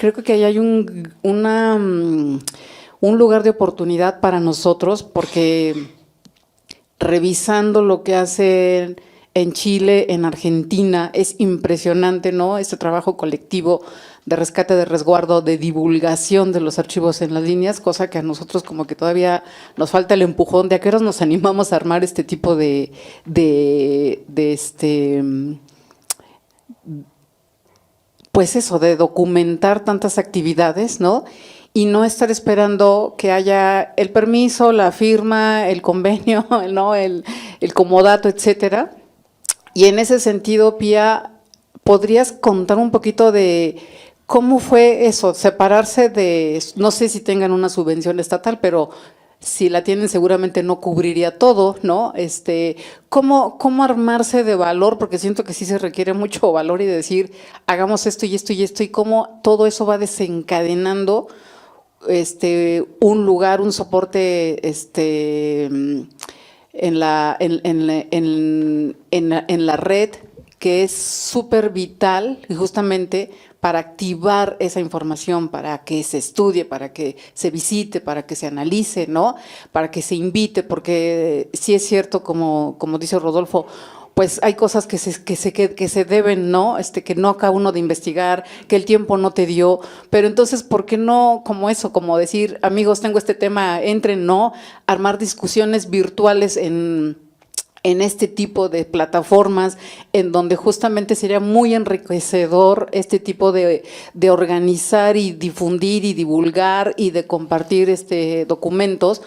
lugar de oportunidad para nosotros, porque revisando lo que hacen en Chile, en Argentina, es impresionante, ¿no?, este trabajo colectivo de rescate, de resguardo, de divulgación de los archivos en las líneas, cosa que a nosotros como que todavía nos falta el empujón de a qué horas nos animamos a armar este tipo pues eso, de documentar tantas actividades, ¿no?, y no estar esperando que haya el permiso, la firma, el convenio, ¿no?, el comodato, etcétera. Y en ese sentido, Pía, ¿podrías contar un poquito de cómo fue eso, separarse de, no sé si tengan una subvención estatal, pero si la tienen seguramente no cubriría todo, ¿no? ¿Cómo armarse de valor? Porque siento que sí se requiere mucho valor y decir, hagamos esto y esto y esto, y cómo todo eso va desencadenando un lugar, un soporte en la red, que es súper vital justamente para activar esa información, para que se estudie, para que se visite, para que se analice, ¿no?, para que se invite, porque sí es cierto, como dice Rodolfo, pues hay cosas que se deben, ¿no?, que no acaba uno de investigar, que el tiempo no te dio, pero entonces, ¿por qué no como eso, como decir, amigos, tengo este tema, entren, ¿no?, armar discusiones virtuales en este tipo de plataformas, en donde justamente sería muy enriquecedor este tipo de organizar y difundir y divulgar y de compartir documentos,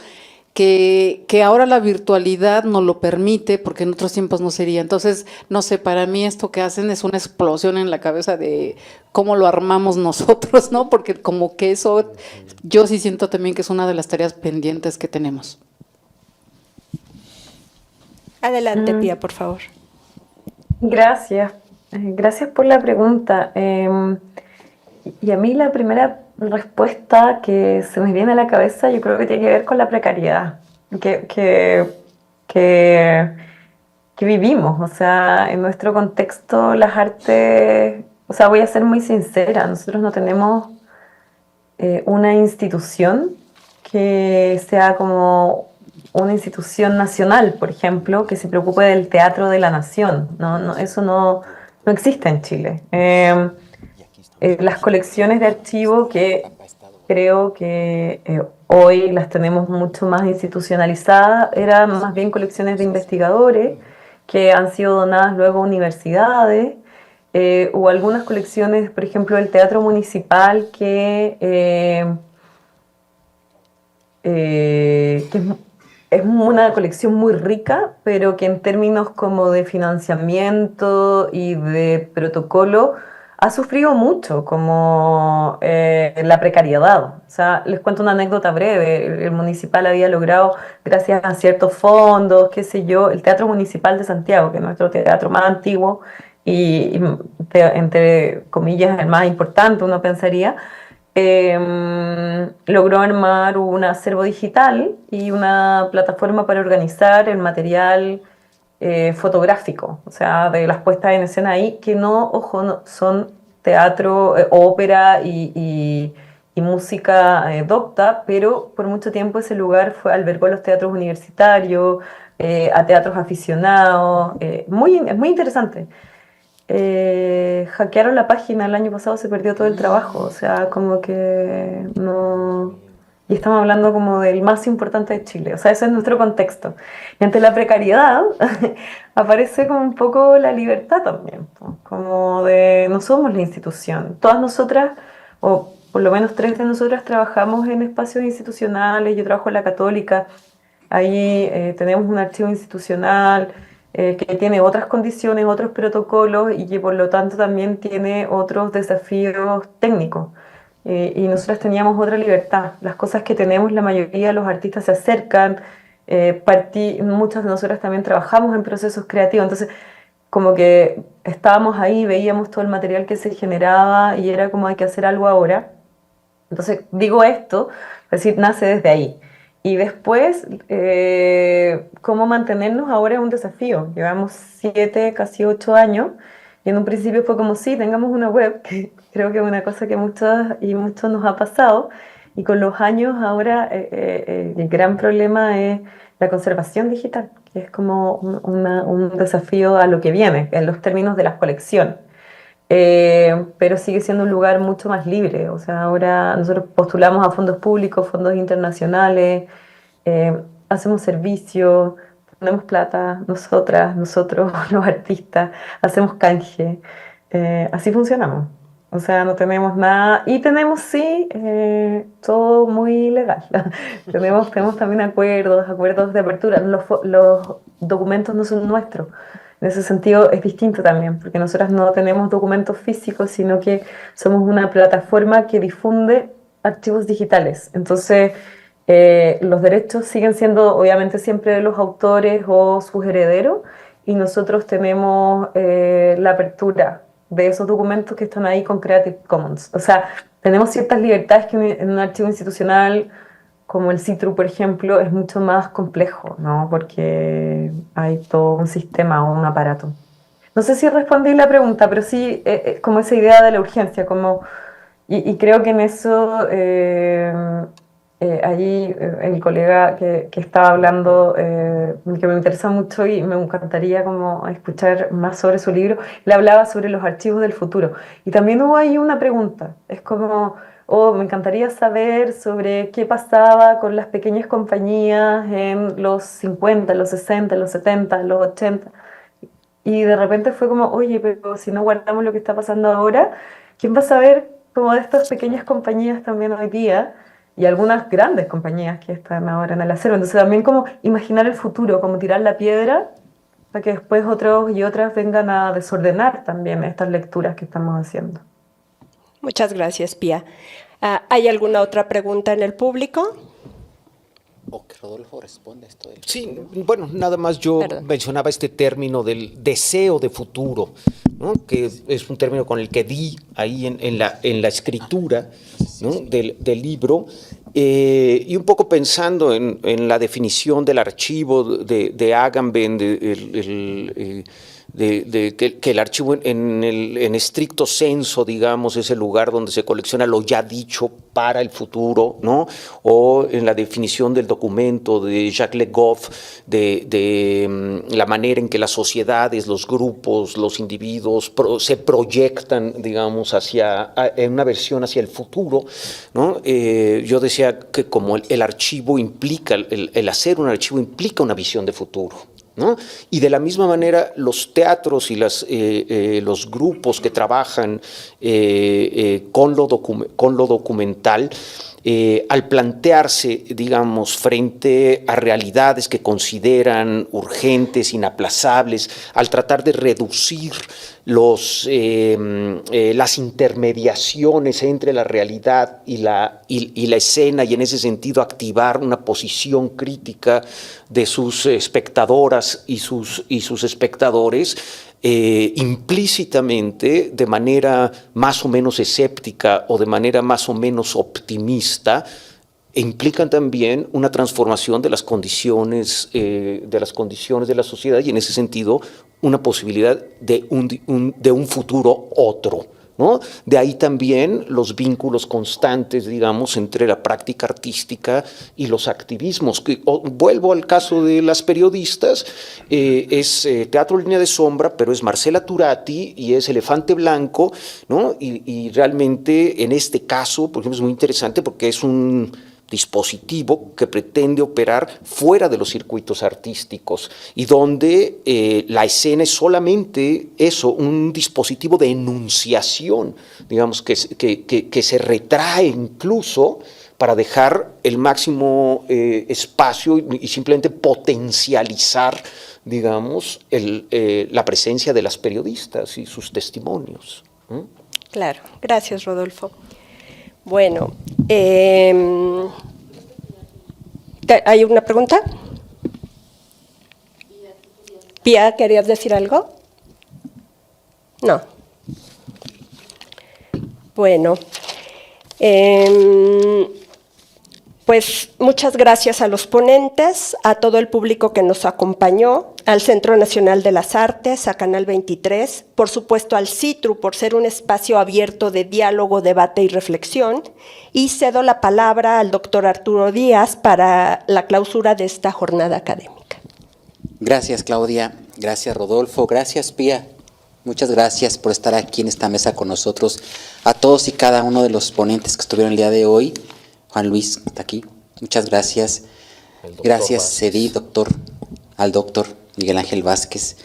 que ahora la virtualidad nos lo permite, porque en otros tiempos no sería. Entonces, no sé, para mí esto que hacen es una explosión en la cabeza de cómo lo armamos nosotros, ¿no? Porque como que eso, yo sí siento también que es una de las tareas pendientes que tenemos. Adelante, Pía, por favor. Gracias. Gracias por la pregunta. Y a mí la primera respuesta que se me viene a la cabeza, yo creo que tiene que ver con la precariedad que vivimos. O sea, en nuestro contexto, las artes, o sea, voy a ser muy sincera, nosotros no tenemos una institución que sea como una institución nacional, por ejemplo, que se preocupe del teatro de la nación. Eso no existe en Chile. Las colecciones de archivo, que creo que hoy las tenemos mucho más institucionalizadas, eran más bien colecciones de investigadores que han sido donadas luego a universidades, o algunas colecciones, por ejemplo, del Teatro Municipal, que es una colección muy rica, pero que en términos como de financiamiento y de protocolo ha sufrido mucho, como la precariedad. O sea, les cuento una anécdota breve. El municipal había logrado, gracias a ciertos fondos, qué sé yo, el Teatro Municipal de Santiago, que es nuestro teatro más antiguo y entre comillas el más importante, uno pensaría, logró armar un acervo digital y una plataforma para organizar el material fotográfico, o sea, de las puestas en escena ahí, que no, ojo, no, son teatro, ópera y música docta, pero por mucho tiempo ese lugar albergó los teatros universitarios, a teatros aficionados, es muy interesante. Hackearon la página el año pasado, se perdió todo el trabajo, o sea, como que no... Y estamos hablando como del más importante de Chile, o sea, ese es nuestro contexto. Y ante la precariedad aparece como un poco la libertad también, como de no somos la institución. Todas nosotras, o por lo menos 3 de nosotras, trabajamos en espacios institucionales. Yo trabajo en la Católica, ahí tenemos un archivo institucional que tiene otras condiciones, otros protocolos y que por lo tanto también tiene otros desafíos técnicos. Y nosotras teníamos otra libertad. Las cosas que tenemos, la mayoría, los artistas se acercan, muchas de nosotras también trabajamos en procesos creativos, entonces como que estábamos ahí, veíamos todo el material que se generaba y era como hay que hacer algo ahora. Entonces digo esto, es decir, nace desde ahí. Y después, cómo mantenernos ahora es un desafío. Llevamos 7, casi 8 años. Y en un principio fue como, sí, tengamos una web, que creo que es una cosa que muchos nos ha pasado. Y con los años ahora el gran problema es la conservación digital, que es como un desafío a lo que viene, en los términos de las colecciones. Pero sigue siendo un lugar mucho más libre. O sea, ahora nosotros postulamos a fondos públicos, fondos internacionales, hacemos servicios, ponemos plata, nosotros, los artistas, hacemos canje. Así funcionamos. O sea, no tenemos nada. Y tenemos, sí, todo muy legal. tenemos también acuerdos de apertura. Los documentos no son nuestros. En ese sentido es distinto también, porque nosotras no tenemos documentos físicos, sino que somos una plataforma que difunde archivos digitales. Entonces, los derechos siguen siendo obviamente siempre de los autores o sus herederos, y nosotros tenemos la apertura de esos documentos que están ahí con Creative Commons. O sea, tenemos ciertas libertades que en un archivo institucional como el CITRU, por ejemplo, es mucho más complejo, ¿no? Porque hay todo un sistema o un aparato. No sé si respondí la pregunta, pero sí como esa idea de la urgencia, y creo que en eso allí el colega que estaba hablando, que me interesa mucho y me encantaría como escuchar más sobre su libro, le hablaba sobre los archivos del futuro. Y también hubo ahí una pregunta, es como... me encantaría saber sobre qué pasaba con las pequeñas compañías en los 50, los 60, los 70, los 80. Y de repente fue como, oye, pero si no guardamos lo que está pasando ahora, ¿quién va a saber como de estas pequeñas compañías también hoy día? Y algunas grandes compañías que están ahora en el acero. Entonces también como imaginar el futuro, como tirar la piedra para que después otros y otras vengan a desordenar también estas lecturas que estamos haciendo. Muchas gracias, Pía. ¿Hay alguna otra pregunta en el público? O que Rodolfo responde esto. Sí, bueno, nada más yo mencionaba este término del deseo de futuro, ¿no? Que es un término con el que di ahí en la escritura, ¿no? del libro, y un poco pensando en la definición del archivo de Agamben, que el archivo en estricto senso, digamos, es el lugar donde se colecciona lo ya dicho para el futuro, ¿no? O en la definición del documento de Jacques Le Goff, de la manera en que las sociedades, los grupos, los individuos se proyectan, digamos, en una versión hacia el futuro, ¿no? Yo decía que como el archivo implica, el hacer un archivo implica una visión de futuro, ¿no? Y de la misma manera los teatros y los grupos que trabajan con lo documental, al plantearse, digamos, frente a realidades que consideran urgentes, inaplazables, al tratar de reducir las intermediaciones entre la realidad y la escena, y en ese sentido activar una posición crítica de sus espectadoras y sus espectadores, implícitamente, de manera más o menos escéptica o de manera más o menos optimista, implican también una transformación de las condiciones de la sociedad y en ese sentido una posibilidad de un futuro otro, ¿no? De ahí también los vínculos constantes, digamos, entre la práctica artística y los activismos. Vuelvo al caso de las periodistas, es Teatro Línea de Sombra, pero es Marcela Turati y es Elefante Blanco, ¿no? Y realmente en este caso, por ejemplo, es muy interesante porque es un dispositivo que pretende operar fuera de los circuitos artísticos y donde la escena es solamente eso, un dispositivo de enunciación, digamos, que se retrae incluso para dejar el máximo espacio y simplemente potencializar, digamos, la presencia de las periodistas y sus testimonios. Claro, gracias, Rodolfo. Bueno, ¿hay una pregunta? Pía, ¿querías decir algo? No. Bueno, pues muchas gracias a los ponentes, a todo el público que nos acompañó, al Centro Nacional de las Artes, a Canal 23, por supuesto al CITRU por ser un espacio abierto de diálogo, debate y reflexión, y cedo la palabra al doctor Arturo Díaz para la clausura de esta jornada académica. Gracias, Claudia. Gracias, Rodolfo. Gracias, Pía. Muchas gracias por estar aquí en esta mesa con nosotros. A todos y cada uno de los ponentes que estuvieron el día de hoy. Juan Luis está aquí. Muchas gracias. Gracias, Cedí, al doctor Miguel Ángel Vázquez.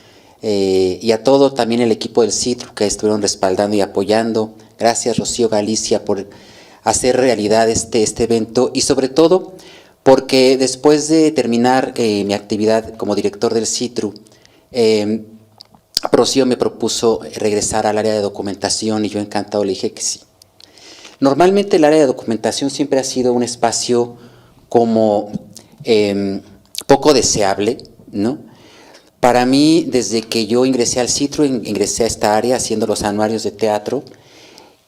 Y a todo también el equipo del CITRU que estuvieron respaldando y apoyando. Gracias, Rocío Galicia, por hacer realidad este evento y sobre todo porque después de terminar mi actividad como director del CITRU, Rocío me propuso regresar al área de documentación y yo encantado le dije que sí. Normalmente el área de documentación siempre ha sido un espacio como poco deseable, ¿no? Para mí, desde que yo ingresé al CITRU, ingresé a esta área haciendo los anuarios de teatro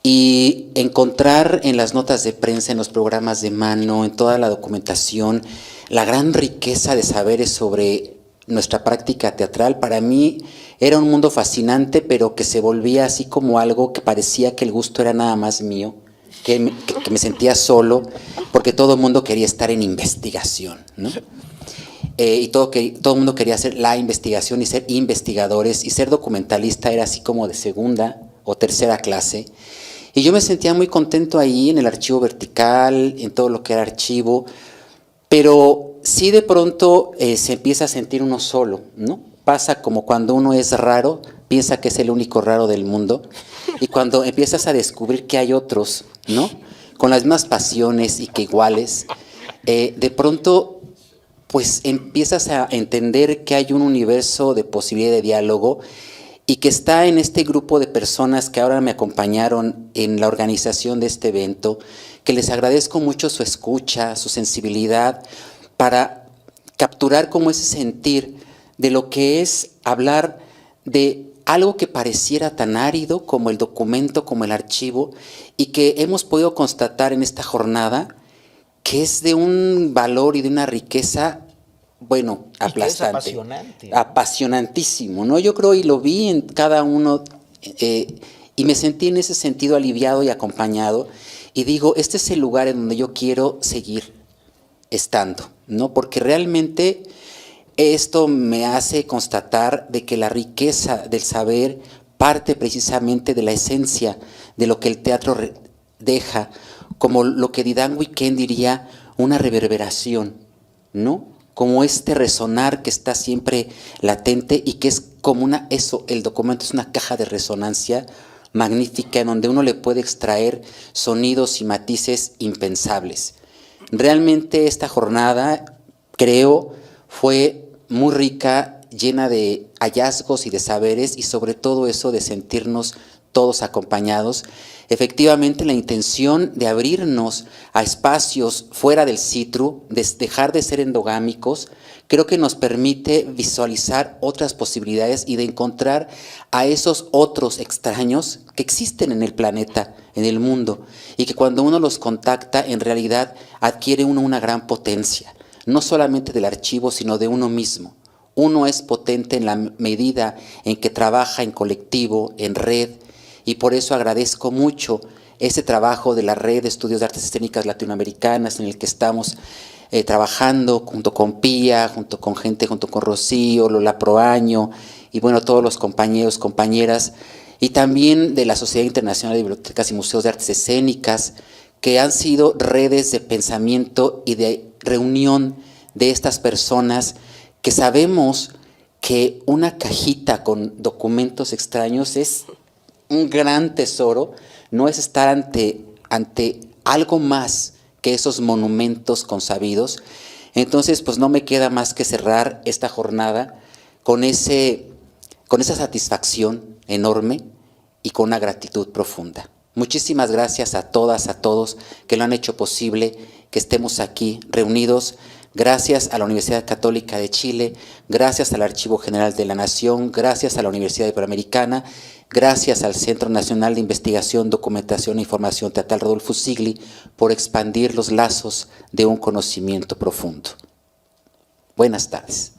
y encontrar en las notas de prensa, en los programas de mano, en toda la documentación, la gran riqueza de saberes sobre nuestra práctica teatral, para mí era un mundo fascinante, pero que se volvía así como algo que parecía que el gusto era nada más mío, que me sentía solo, porque todo el mundo quería estar en investigación, ¿no? Y todo el mundo quería hacer la investigación y ser investigadores, y ser documentalista era así como de segunda o tercera clase. Y yo me sentía muy contento ahí en el archivo vertical, en todo lo que era archivo, pero sí de pronto se empieza a sentir uno solo, ¿no? Pasa como cuando uno es raro, piensa que es el único raro del mundo, y cuando empiezas a descubrir que hay otros, ¿no? Con las mismas pasiones y que iguales, de pronto pues empiezas a entender que hay un universo de posibilidad de diálogo y que está en este grupo de personas que ahora me acompañaron en la organización de este evento, que les agradezco mucho su escucha, su sensibilidad, para capturar como ese sentir de lo que es hablar de algo que pareciera tan árido como el documento, como el archivo, y que hemos podido constatar en esta jornada que es de un valor y de una riqueza, bueno, aplastante. Es apasionante. Apasionantísimo, ¿no? Yo creo y lo vi en cada uno y me sentí en ese sentido aliviado y acompañado y digo, este es el lugar en donde yo quiero seguir estando, ¿no? Porque realmente esto me hace constatar de que la riqueza del saber parte precisamente de la esencia de lo que el teatro deja, como lo que Didan Weekend diría, una reverberación, ¿no? Como este resonar que está siempre latente y que es como el documento es una caja de resonancia magnífica en donde uno le puede extraer sonidos y matices impensables. Realmente esta jornada, creo, fue muy rica, llena de hallazgos y de saberes y sobre todo eso de sentirnos todos acompañados. Efectivamente, la intención de abrirnos a espacios fuera del CITRU, de dejar de ser endogámicos, creo que nos permite visualizar otras posibilidades y de encontrar a esos otros extraños que existen en el planeta, en el mundo, y que cuando uno los contacta, en realidad adquiere uno una gran potencia, no solamente del archivo, sino de uno mismo. Uno es potente en la medida en que trabaja en colectivo, en red, y por eso agradezco mucho ese trabajo de la Red de Estudios de Artes Escénicas Latinoamericanas en el que estamos trabajando junto con Pía, junto con Rocío, Lola Proaño y bueno, todos los compañeros, compañeras, y también de la Sociedad Internacional de Bibliotecas y Museos de Artes Escénicas, que han sido redes de pensamiento y de reunión de estas personas que sabemos que una cajita con documentos extraños es un gran tesoro, no es estar ante algo más que esos monumentos consabidos. Entonces, pues no me queda más que cerrar esta jornada con esa satisfacción enorme y con una gratitud profunda. Muchísimas gracias a todas, a todos que lo han hecho posible, que estemos aquí reunidos. Gracias a la Universidad Católica de Chile, gracias al Archivo General de la Nación, gracias a la Universidad Iberoamericana, gracias al Centro Nacional de Investigación, Documentación e Información Teatral Rodolfo Sigli por expandir los lazos de un conocimiento profundo. Buenas tardes.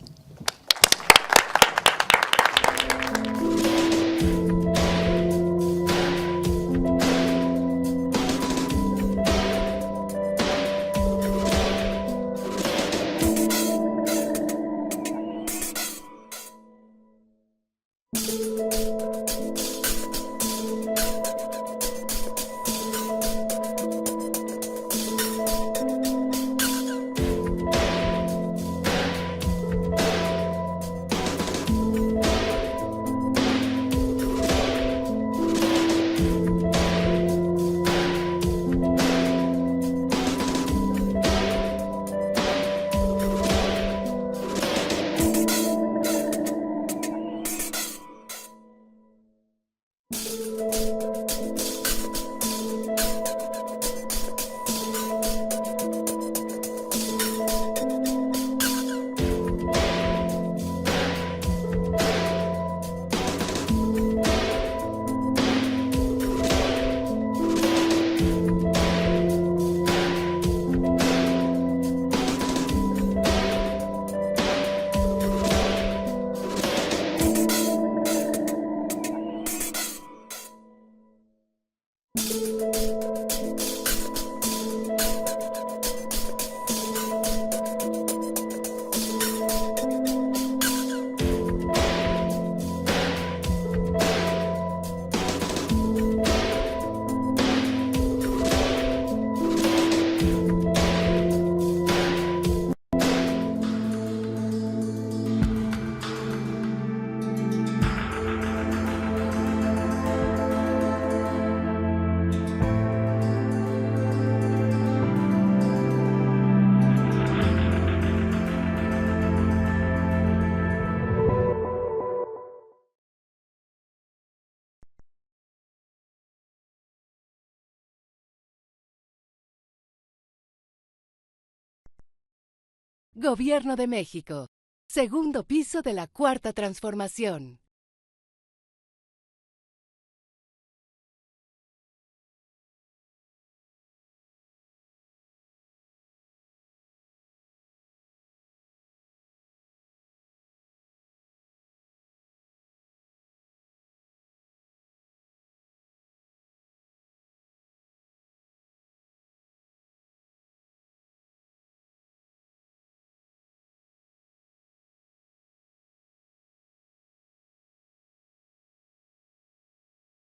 Gobierno de México. Segundo piso de la Cuarta Transformación.